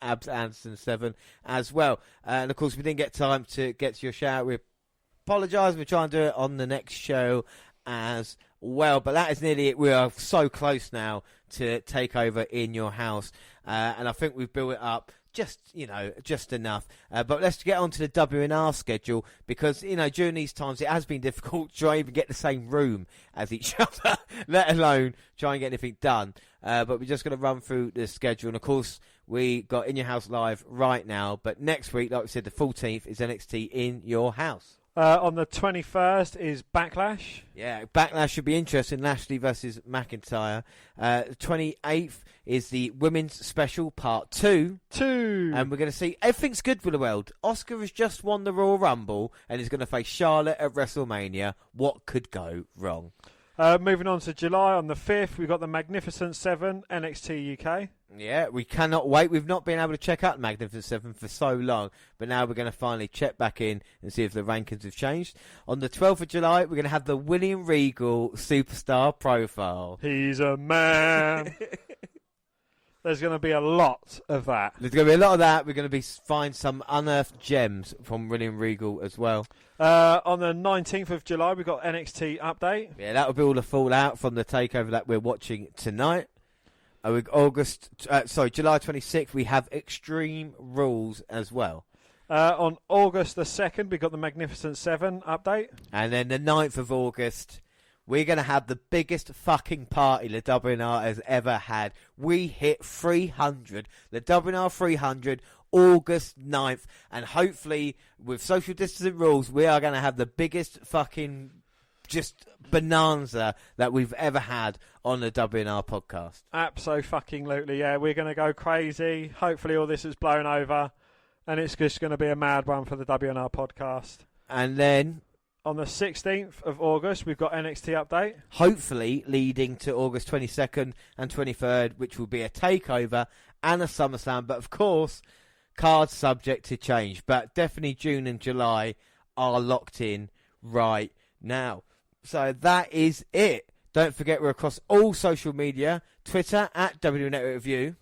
Abs Anderson 7 as well. And of course, we didn't get time to get to your shout. We apologise. We'll try and do it on the next show as well. But that is nearly it. We are so close now to Takeover in your house. And I think we've built it up just enough. But let's get on to the WNR schedule because, during these times it has been difficult to try and even get the same room as each other, let alone try and get anything done. But we're just going to run through the schedule. And, of course, we got In Your House live right now. But next week, like we said, the 14th is NXT In Your House. On the 21st is Backlash. Yeah, Backlash should be interesting. Lashley versus McIntyre. 28th is the Women's Special Part 2. And we're going to see everything's good for the world. Asuka has just won the Royal Rumble and is going to face Charlotte at WrestleMania. What could go wrong? Moving on to July, on the 5th, we've got the Magnificent 7 NXT UK. Yeah, we cannot wait. We've not been able to check out Magnificent 7 for so long, but now we're going to finally check back in and see if the rankings have changed. On the 12th of July, we're going to have the William Regal Superstar Profile. He's a man. There's going to be a lot of that. There's going to be a lot of that. We're going to find some unearthed gems from William Regal as well. On the 19th of July, we've got NXT Update. Yeah, that'll be all the fallout from the takeover that we're watching tonight. July 26th, we have Extreme Rules as well. On August the 2nd, we've got the Magnificent 7 Update. And then the 9th of August, we're going to have the biggest fucking party the WNR has ever had. We hit 300. The WNR 300, August 9th. And hopefully, with social distancing rules, we are going to have the biggest fucking just bonanza that we've ever had on the WNR podcast. Absolutely, yeah. We're going to go crazy. Hopefully all this is blown over. And it's just going to be a mad one for the WNR podcast. And then on the 16th of August, we've got NXT Update. Hopefully leading to August 22nd and 23rd, which will be a takeover and a SummerSlam. But of course, cards subject to change. But definitely June and July are locked in right now. So that is it. Don't forget we're across all social media. Twitter at WNetwork Review.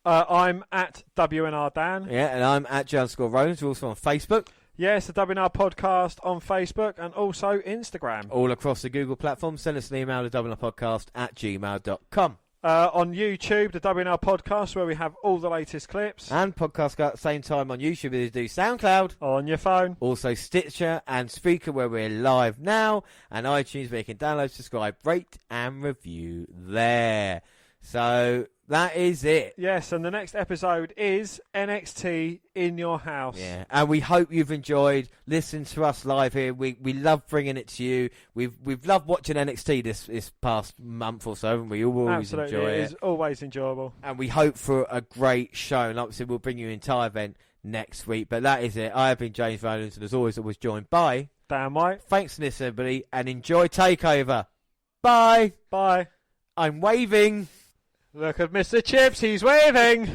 I'm at WNR Dan. Yeah, and I'm at J_Rollins. We're also on Facebook. Yes, the WNR podcast on Facebook and also Instagram. All across the Google platform. Send us an email to WNRpodcast@gmail.com. On YouTube, the WNR podcast, where we have all the latest clips. And podcast at the same time on YouTube. We do SoundCloud. On your phone. Also Stitcher and Spreaker, where we're live now. And iTunes, where you can download, subscribe, rate, and review there. So that is it. Yes, and the next episode is NXT In Your House. Yeah, and we hope you've enjoyed listening to us live here. We love bringing it to you. We've loved watching NXT this past month or so, haven't we? We always Absolutely, enjoy it. It is always enjoyable. And we hope for a great show. And like we said, we'll bring you an entire event next week. But that is it. I have been James Rowlands, and as always, I was joined by Dan White. Thanks for listening, everybody, and enjoy Takeover. Bye. Bye. I'm waving. Look at Mr. Chips, he's waving.